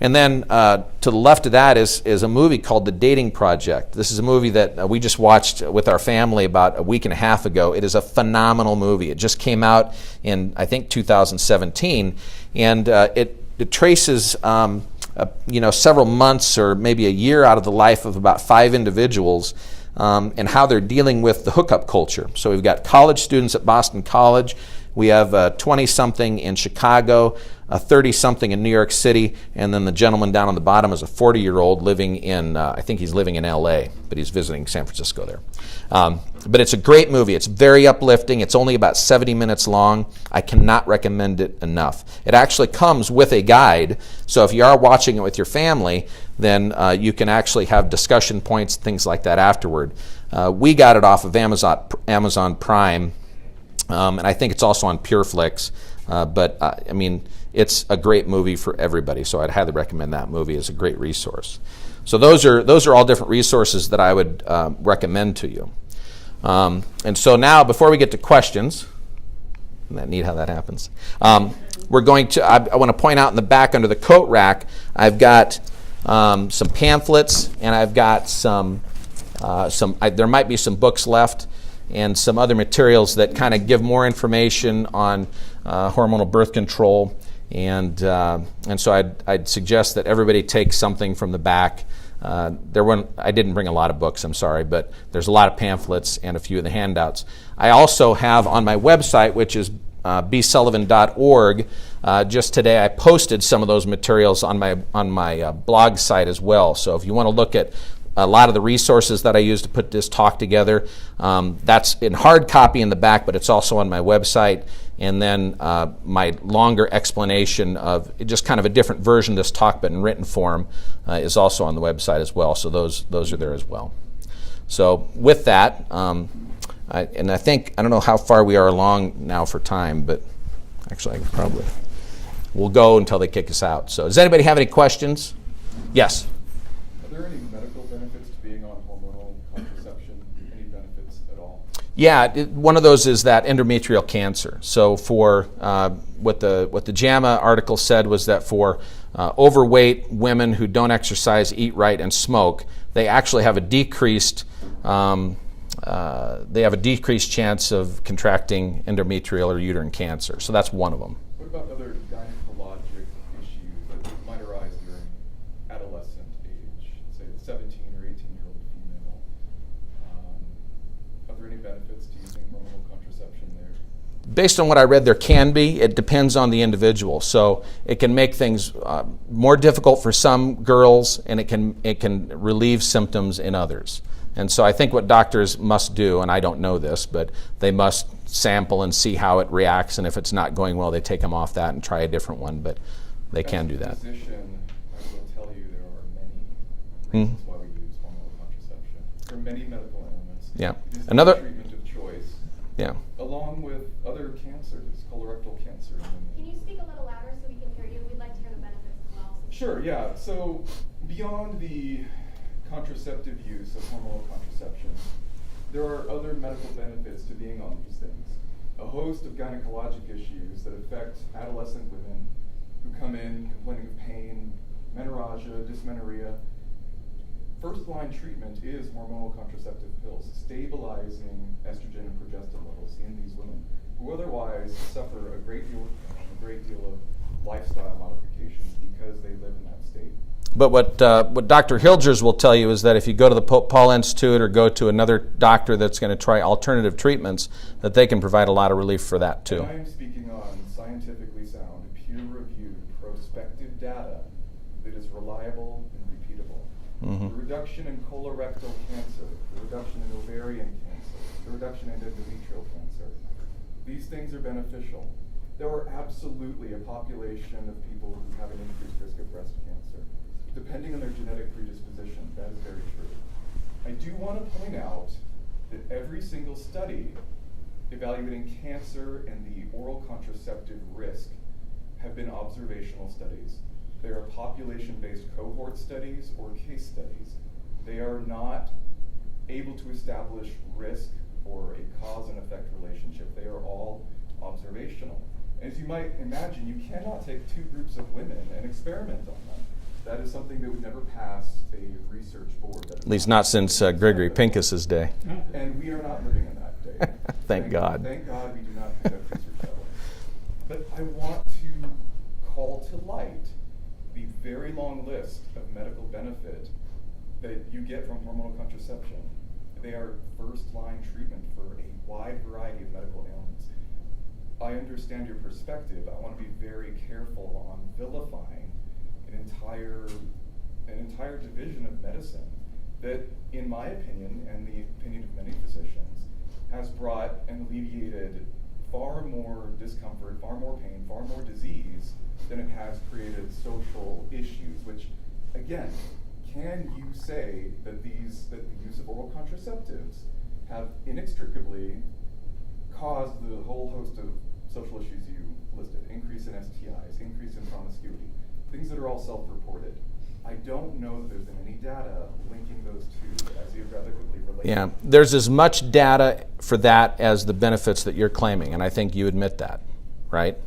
And then to the left of that is a movie called The Dating Project. This is a movie that we just watched with our family about a week and a half ago. It is a phenomenal movie. It just came out in, I think, 2017, and it traces several months or maybe a year out of the life of about 5 individuals and how they're dealing with the hookup culture. So we've got college students at Boston College. We have a 20-something in Chicago, a 30-something in New York City, and then the gentleman down on the bottom is a 40-year-old living in, I think he's living in L.A., but he's visiting San Francisco there. But it's a great movie. It's very uplifting. It's only about 70 minutes long. I cannot recommend it enough. It actually comes with a guide, so if you are watching it with your family, then you can actually have discussion points, things like that afterward. We got it off of Amazon Prime, and I think it's also on PureFlix. But it's a great movie for everybody, so I'd highly recommend that movie as a great resource. So those are all different resources that I would recommend to you. And so now, before we get to questions, isn't that neat how that happens? We're going to. I want to point out in the back under the coat rack, I've got some pamphlets, and I've got some. There might be some books left, and some other materials that kind of give more information on hormonal birth control, and so I'd suggest that everybody take something from the back I didn't bring a lot of books, I'm sorry, but there's a lot of pamphlets and a few of the handouts. I also have on my website, which is bsullivan.org, just today I posted some of those materials on my blog site as well. So if you want to look at a lot of the resources that I used to put this talk together, that's in hard copy in the back, but it's also on my website. And then my longer explanation of just kind of a different version of this talk, but in written form, is also on the website as well. So those are there as well. So with that, I don't know how far we are along now for time, but actually we'll go until they kick us out. So does anybody have any questions? Yes? Are there any medical benefits to being on hormonal contraception? Any benefits at all? Yeah, one of those is that endometrial cancer. So for what the JAMA article said was that for overweight women who don't exercise, eat right, and smoke, they actually have a decreased chance of contracting endometrial or uterine cancer. So that's one of them. What about other gynecologic issues that might arise during adolescent age, say the 17 or 18-year-old female? Are there any benefits to using hormonal contraception there? Based on what I read, there can be. It depends on the individual. So it can make things more difficult for some girls, and it can relieve symptoms in others. And so I think what doctors must do, and I don't know this, but they must sample and see how it reacts, and if it's not going well, they take them off that and try a different one, but they can do that. As a physician, I will tell you there are many reasons why we use hormonal contraception. For many medical ailments. Yeah. It is Another the treatment of choice. Yeah. Along with other cancers, colorectal cancer. Can you speak a little louder so we can hear you? We'd like to hear the benefits as well. Sure, yeah. So beyond the contraceptive use of hormonal contraception, there are other medical benefits to being on these things. A host of gynecologic issues that affect adolescent women who come in complaining of pain, menorrhagia, dysmenorrhea. First-line treatment is hormonal contraceptive pills, stabilizing estrogen and progestin levels in these women who otherwise suffer a great deal of pain, a great deal of lifestyle modifications because they live in that state. But what Dr. Hilgers will tell you is that if you go to the Paul Institute or go to another doctor that's going to try alternative treatments, that they can provide a lot of relief for that too. And I am speaking on scientifically sound, peer-reviewed, prospective data that is reliable and repeatable. The reduction in colorectal cancer, the reduction in ovarian cancer, the reduction in endometrial cancer, these things are beneficial. There are absolutely a population of people who have an increased risk of breast cancer. Depending on their genetic predisposition, that is very true. I do want to point out that every single study evaluating cancer and the oral contraceptive risk have been observational studies. They are population-based cohort studies or case studies. They are not able to establish risk or a cause and effect relationship. They are all observational. As you might imagine, you cannot take two groups of women and experiment on them. That is something that would never pass a research board. At least not since Gregory Pincus's day. And we are not living in that day. Thank God. Thank God we do not conduct research that way. But I want to call to light the very long list of medical benefit that you get from hormonal contraception. They are first-line treatment for a wide variety of medical ailments. I understand your perspective. I want to be very careful on vilifying an entire division of medicine that, in my opinion, and the opinion of many physicians, has brought and alleviated far more discomfort, far more pain, far more disease than it has created social issues, which, again, can you say that the use of oral contraceptives have inextricably caused the whole host of social issues you listed? Increase in STIs, increase in promiscuity, things that are all self-reported. I don't know that there's been any data linking those two as irrevocably related. Yeah, there's as much data for that as the benefits that you're claiming, and I think you admit that, right?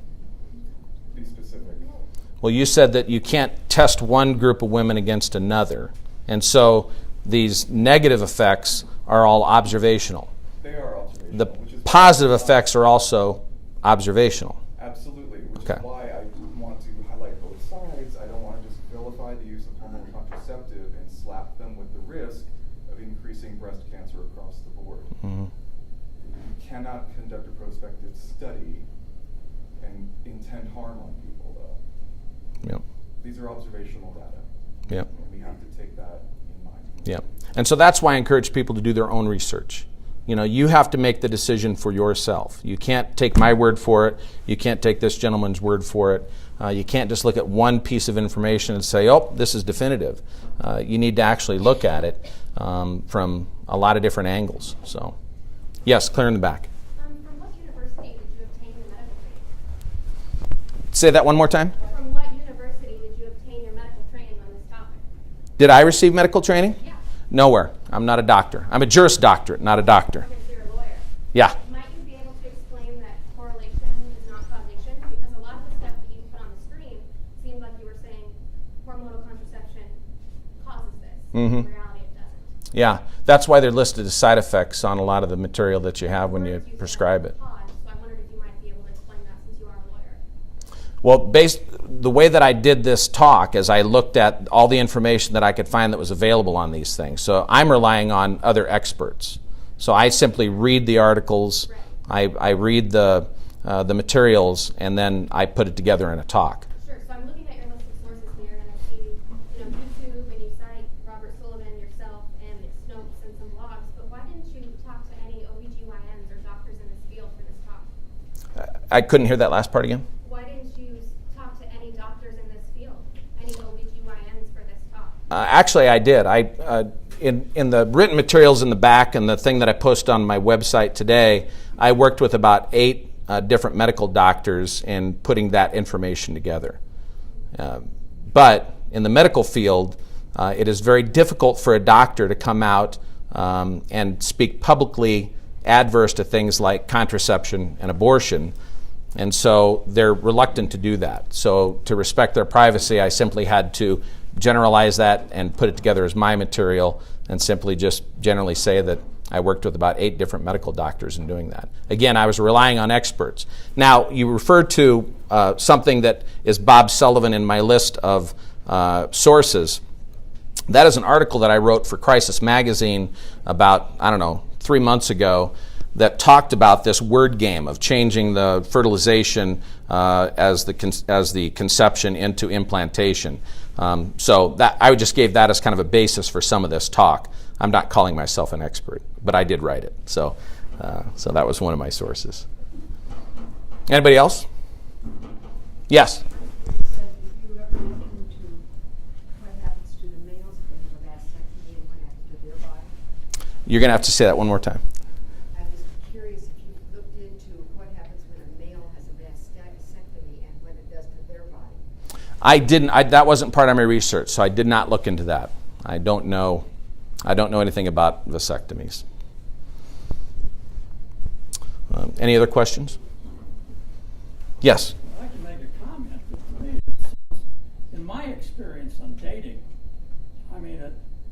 Be specific. Well, you said that you can't test one group of women against another, and so these negative effects are all observational. They are observational. The positive effects are also observational. Absolutely, which Okay. is why I want to highlight both sides. I don't want to just vilify the use of hormonal contraceptive and and slap them with the risk of increasing breast cancer across the board. Mm-hmm. You cannot conduct a prospective study and intend harm on people, though. Yep. These are observational data. Yep. And we have to take that in mind. Yep. And so that's why I encourage people to do their own research. You know, you have to make the decision for yourself. You can't take my word for it. You can't take this gentleman's word for it. You can't just look at one piece of information and say, oh, this is definitive. You need to actually look at it from a lot of different angles. So, yes, clear in the back. From what university did you obtain your medical training? Say that one more time. From what university did you obtain your medical training on this topic? Did I receive medical training? Yeah. Nowhere. I'm not a doctor. I'm a Juris Doctorate, not a doctor. Okay, so you're a lawyer. Yeah. Might you be able to explain that correlation is not causation? Because a lot of the stuff that you put on the screen seemed like you were saying hormonal contraception causes this. Mhm. In reality, it doesn't. Yeah. That's why they're listed as side effects on a lot of the material that you have when you prescribe it. So I wondered if you might be able to explain that since you are a lawyer. Well, the way that I did this talk is I looked at all the information that I could find that was available on these things. So I'm relying on other experts. So I simply read the articles, I read the materials, and then I put it together in a talk. Sure. So I'm looking at your list of sources here, and I see, YouTube, and you cite Robert Sullivan, yourself, and Snopes, and some blogs. But why didn't you talk to any OBGYNs or doctors in this field for this talk? I couldn't hear that last part again. Why didn't you talk to any doctors in this field, any OBGYNs for this talk? Actually, I did. In the written materials in the back and the thing that I posted on my website today, I worked with about 8 different medical doctors in putting that information together. But in the medical field, it is very difficult for a doctor to come out and speak publicly adverse to things like contraception and abortion. And so they're reluctant to do that. So to respect their privacy, I simply had to generalize that and put it together as my material and simply just generally say that I worked with about 8 different medical doctors in doing that. Again, I was relying on experts. Now, you referred to something that is Bob Sullivan in my list of sources. That is an article that I wrote for Crisis Magazine about, 3 months ago that talked about this word game of changing the fertilization as the conception into implantation. So that I just gave that as kind of a basis for some of this talk. I'm not calling myself an expert, but I did write it. So that was one of my sources. Anybody else? Yes? Did you ever look into what happens to the males if they have a vasectomy and what happens to their body? You're going to have to say that one more time. I was curious if you looked into what happens when a male has a vasectomy and what it does to their body. I didn't. That wasn't part of my research, so I did not look into that. I don't know anything about vasectomies. Any other questions? Yes. I'd like to make a comment. To me, in my experience on dating,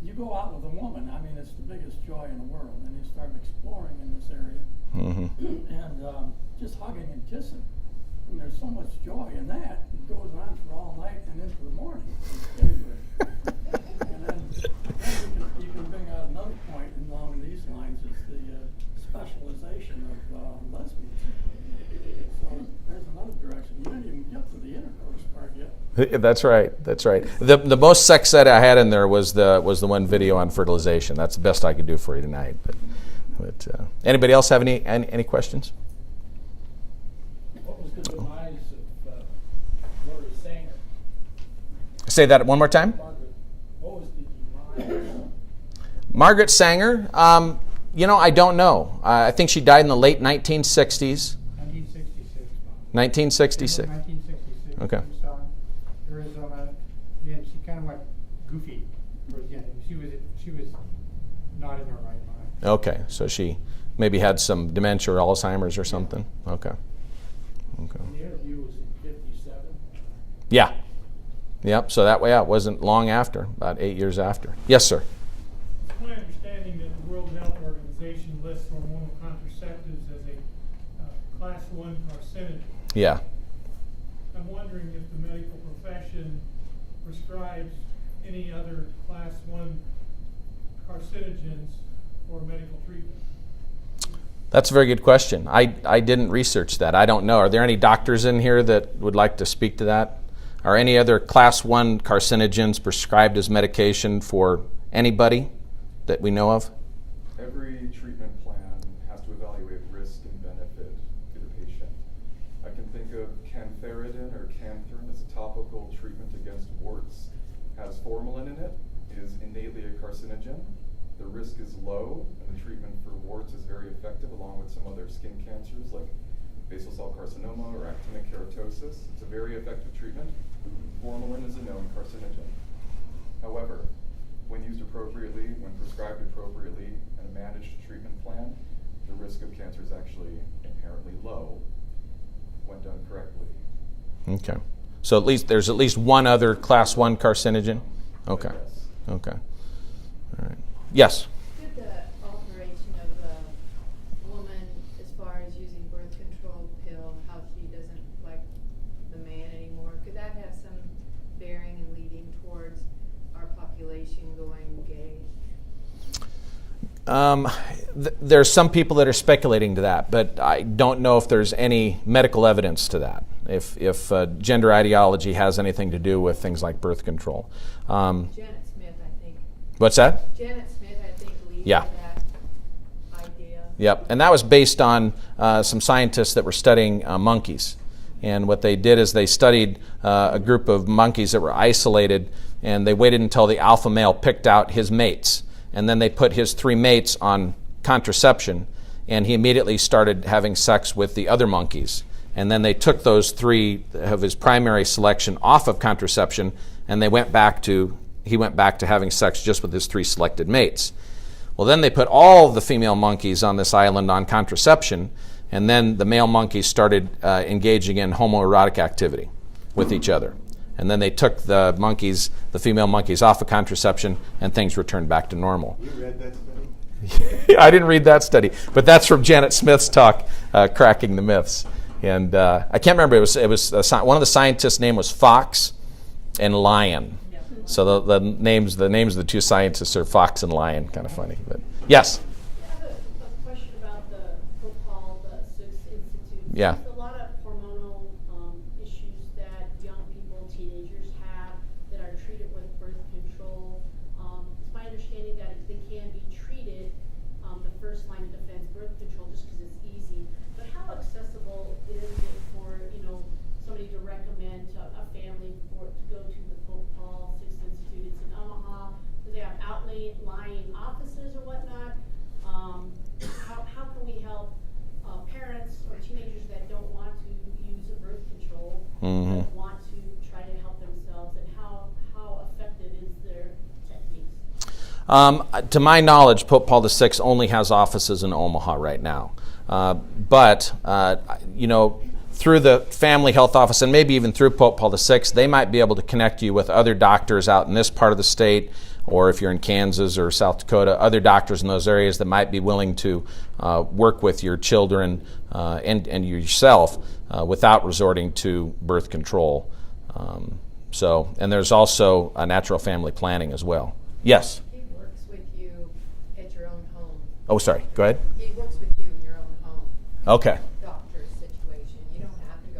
you go out with a woman, it's the biggest joy in the world, and you start exploring in this area, and just hugging and kissing. And there's so much joy in that. It goes on for all night and into the morning. And then you can bring out another point along these lines is the specialization of lesbians. So there's another direction. You didn't even get to the intercourse part yet. That's right. The most sex ed I had in there was the one video on fertilization. That's the best I could do for you tonight. But anybody else have any questions? What was the demise of Lori Sanger? Say that one more time. Margaret, what was the demise? Margaret Sanger, I don't know. I think she died in the late 1960s. 1966. 1966. 1966. Okay. Arizona, and she kind of went goofy towards the end. She was not in her right mind. Okay, so she maybe had some dementia or Alzheimer's or something. Okay. And the interview was in 57. Yeah. Yep. So that way out wasn't long after, about 8 years after. Yes, sir. It's my understanding that the World Health Organization lists hormonal contraceptives as a class 1 carcinogen. Yeah. I'm wondering if the medical profession prescribes any other class 1 carcinogens for medical treatment? That's a very good question. I didn't research that. I don't know. Are there any doctors in here that would like to speak to that? Are any other class 1 carcinogens prescribed as medication for anybody that we know of? Every treatment plan has to evaluate risk and benefit to the patient. I can think of cantharidin or cantharin as a topical treatment against warts. Has formalin in it, is innately a carcinogen. The risk is low, and the treatment for warts is very effective, along with some other skin cancers like basal cell carcinoma or actinic keratosis. It's a very effective treatment. Formalin is a known carcinogen. However, when used appropriately, when prescribed appropriately, and a managed treatment plan, the risk of cancer is actually inherently low when done correctly. Okay. So there's at least one other class 1 carcinogen? Okay. Yes. Okay. All right. Yes? Could the alteration of a woman as far as using birth control pill, how she doesn't like the man anymore, could that have some bearing and leading towards our population going gay? There's some people that are speculating to that, but I don't know if there's any medical evidence to that, if gender ideology has anything to do with things like birth control. Janet Smith, I think. What's that? Janet Smith, I think, leads Yeah. that idea. Yep, and that was based on some scientists that were studying monkeys. And what they did is they studied a group of monkeys that were isolated, and they waited until the alpha male picked out his mates. And then they put his 3 mates on contraception, and he immediately started having sex with the other monkeys. And then they took those 3 of his primary selection off of contraception, and he went back to having sex just with his 3 selected mates. Well, then they put all of the female monkeys on this island on contraception, and then the male monkeys started engaging in homoerotic activity with each other. And then they took the female monkeys off of contraception, and things returned back to normal. You read that study? I didn't read that study, but that's from Janet Smith's talk, Cracking the Myths. And I can't remember, it was one of the scientists' name was Fox and Lion. So the names of the 2 scientists are Fox and Lion, kind of funny. But yes? I have a question about the Hormonal, the 6 Institute. Yeah. There's a lot of hormonal issues that young people, teenagers have that are treated with birth control. It's my understanding that they can be treated, the first line of defense, birth control, just because it's easy. But how accessible is it for, somebody to recommend to a family to go to the Pope Paul 6 Institute? It's in Omaha. Do they have outlying offices or whatnot? How can we help parents or teenagers that don't want to use a birth control, but want to try to help themselves, and how effective is their techniques? To my knowledge, Pope Paul VI only has offices in Omaha right now. But through the family health office, and maybe even through Pope Paul VI, they might be able to connect you with other doctors out in this part of the state, or if you're in Kansas or South Dakota, other doctors in those areas that might be willing to work with your children and yourself without resorting to birth control. And there's also a natural family planning as well. Yes? He works with you at your own home. Oh, sorry. Go ahead. He works with you in your own home. Okay. Doctor's situation. You don't have to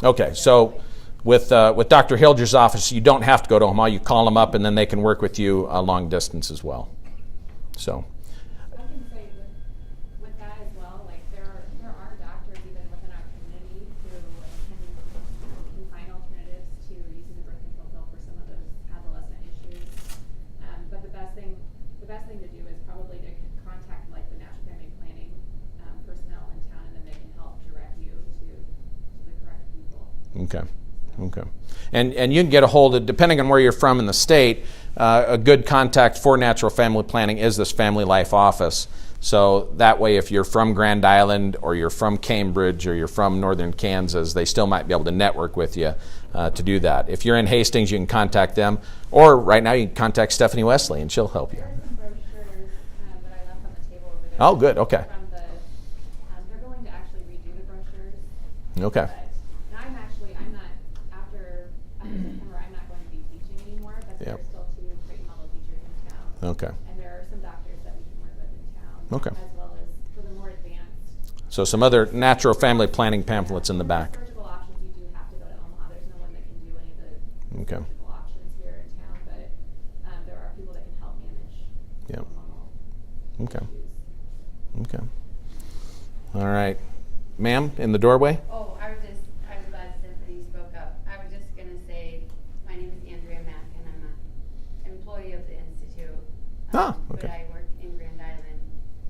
go. Okay. So with Dr. Hilger's office, you don't have to go to Omaha. You call them up, and then they can work with you long distance as well. So. I can say with that as well, like there are doctors even within our community who can find alternatives to using the birth control pill for some of those adolescent issues. But the best thing to do is probably to contact like the natural family planning personnel in town, and then they can help direct you to the correct people. Okay. Okay. And you can get a hold of, depending on where you're from in the state, a good contact for natural family planning is this Family Life office. So that way, if you're from Grand Island or you're from Cambridge or you're from northern Kansas, they still might be able to network with you to do that. If you're in Hastings, you can contact them. Or right now, you can contact Stephanie Wesley, and she'll help you. There are some brochures that I left on the table over there. Oh, good. Okay. From they're going to actually redo the brochures. Okay. But I'm not, after September, I'm not going to be teaching anymore, but Yep. there's still 2 Okay. And there are some doctors that we can work with in town. Okay. As well as for the more advanced. So some other natural family planning pamphlets in the back. Surgical options, you do have to go to Omaha. There's no one that can do any of the Okay. surgical options here in town, but there are people that can help manage Yep. hormonal Okay. issues. Okay. All right. Ma'am, in the doorway? Oh, I was glad Stephanie spoke up. I was just going to say, my name is Andrea Mack, and I'm an employee of the Institute. Okay. But I work in Grand Island,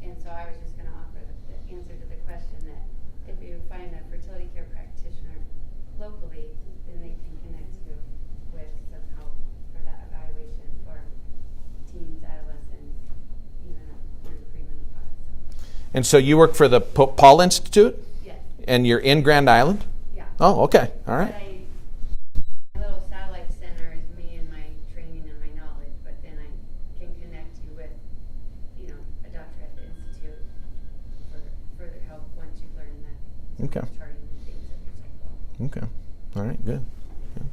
and so I was just going to offer the answer to the question that if you find a fertility care practitioner locally, then they can connect you with some help for that evaluation for teens, adolescents, even up through premenopause. And so you work for the Paul Institute? Yes. And you're in Grand Island? Yeah. Oh, okay. All right. My little satellite center is me and my training and my knowledge, but then I can connect you with, a doctor at the Institute for further help once you've learned that. Okay. Charting and things of your cycle. Okay. All right, good. Yeah.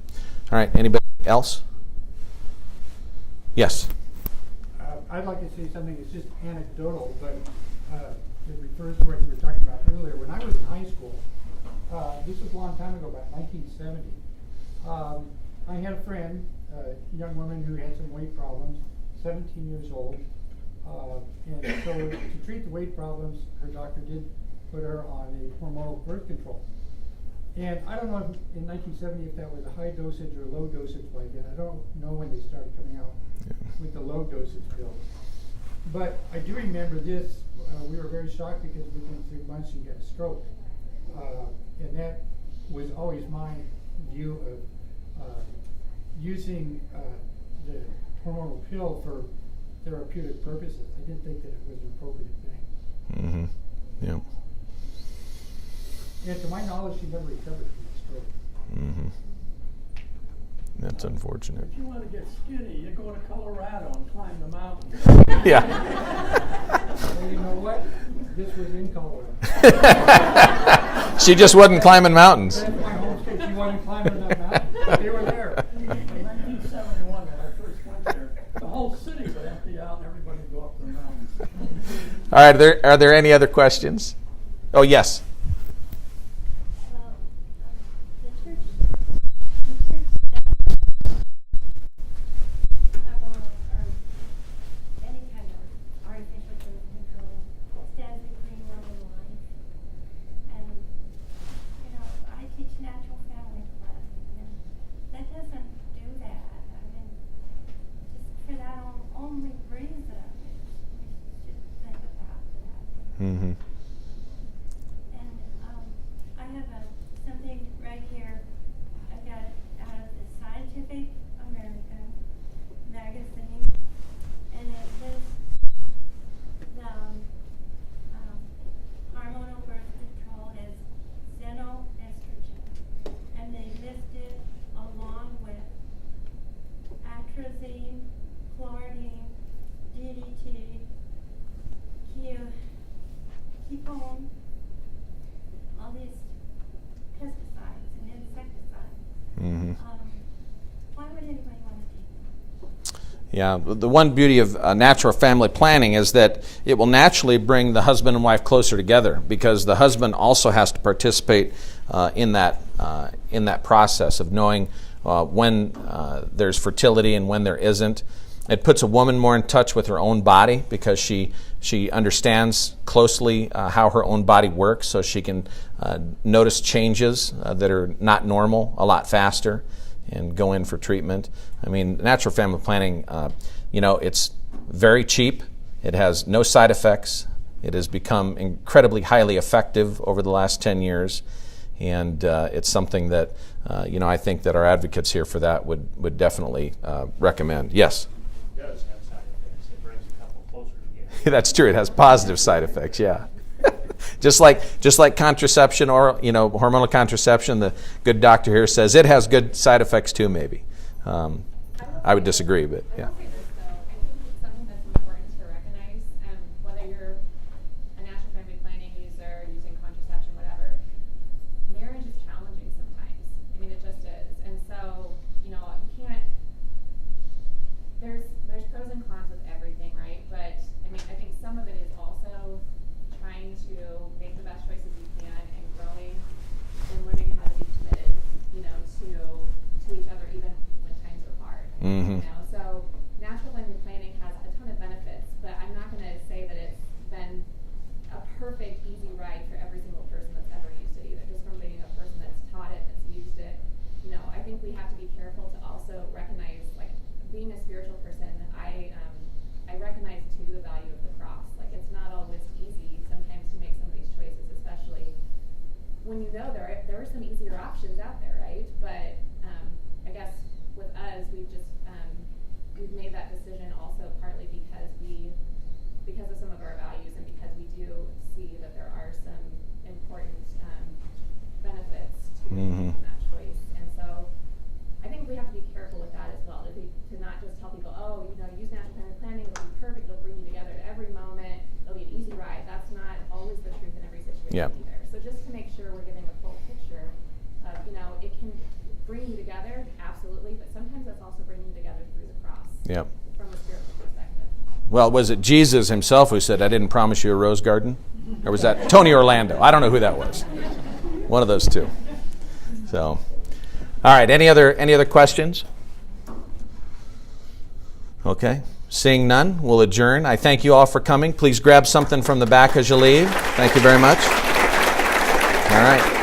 All right, anybody else? Yes. I'd like to say something that's just anecdotal, but it refers to what you were talking about earlier. When I was in high school, this was a long time ago, about 1970, I had a friend, a young woman who had some weight problems, 17 years old, and so to treat the weight problems, her doctor did put her on a hormonal birth control. And I don't know if in 1970 if that was a high dosage or low dosage by then. I don't know when they started coming out with the low dosage pills. But I do remember this. We were very shocked because within 3 months she had a stroke. And that was always my view of using the hormonal pill for therapeutic purposes. I didn't think that it was an appropriate thing. Mm-hmm. Yeah. And to my knowledge, she never recovered from the stroke. Mm-hmm. That's unfortunate. If you want to get skinny, you go to Colorado and climb the mountains. Yeah. Well, you know what? This was in Colorado. She just wasn't climbing mountains. That's my home state. She wasn't climbing enough mountains. They were there. In 1971, when I first went there, the whole city would empty out and everybody would go up the mountains. All right, are there any other questions? Oh, yes. Mm-hmm. And I have something right here. I got it out of the Scientific American magazine, and it lists the hormonal birth control as xenoestrogen, and they list it along with atrazine, chlordine, DDT, ketone, all these pesticides and insecticides. Mm-hmm. Why would anybody want to take them? Yeah, the one beauty of natural family planning is that it will naturally bring the husband and wife closer together, because the husband also has to participate in that process of knowing when there's fertility and when there isn't. It puts a woman more in touch with her own body, because she understands closely how her own body works, so she can notice changes that are not normal a lot faster and go in for treatment. I mean, natural family planning, it's very cheap. It has no side effects. It has become incredibly highly effective over the last 10 years. And it's something that, I think that our advocates here for that would definitely recommend. Yes? It does have side effects. It brings a couple closer together. That's true. It has positive side effects, yeah. just like contraception or, hormonal contraception, the good doctor here says it has good side effects too, maybe. I would disagree, but yeah. I will say this, though. I think it's something that's important to recognize, whether you're a natural family planning user, using contraception, whatever. Marriage is challenging sometimes. I mean, it just is. And so, you can't, there's pros and cons with everything. Yeah. either. So just to make sure we're getting a full picture of, it can bring you together, absolutely, but sometimes that's also bringing you together through the cross. Yeah. From a spiritual perspective. Well, was it Jesus himself who said, "I didn't promise you a rose garden"? Or was that Tony Orlando? I don't know who that was. One of those two. So, all right. Any other questions? Okay. Seeing none, we'll adjourn. I thank you all for coming. Please grab something from the back as you leave. Thank you very much. All right.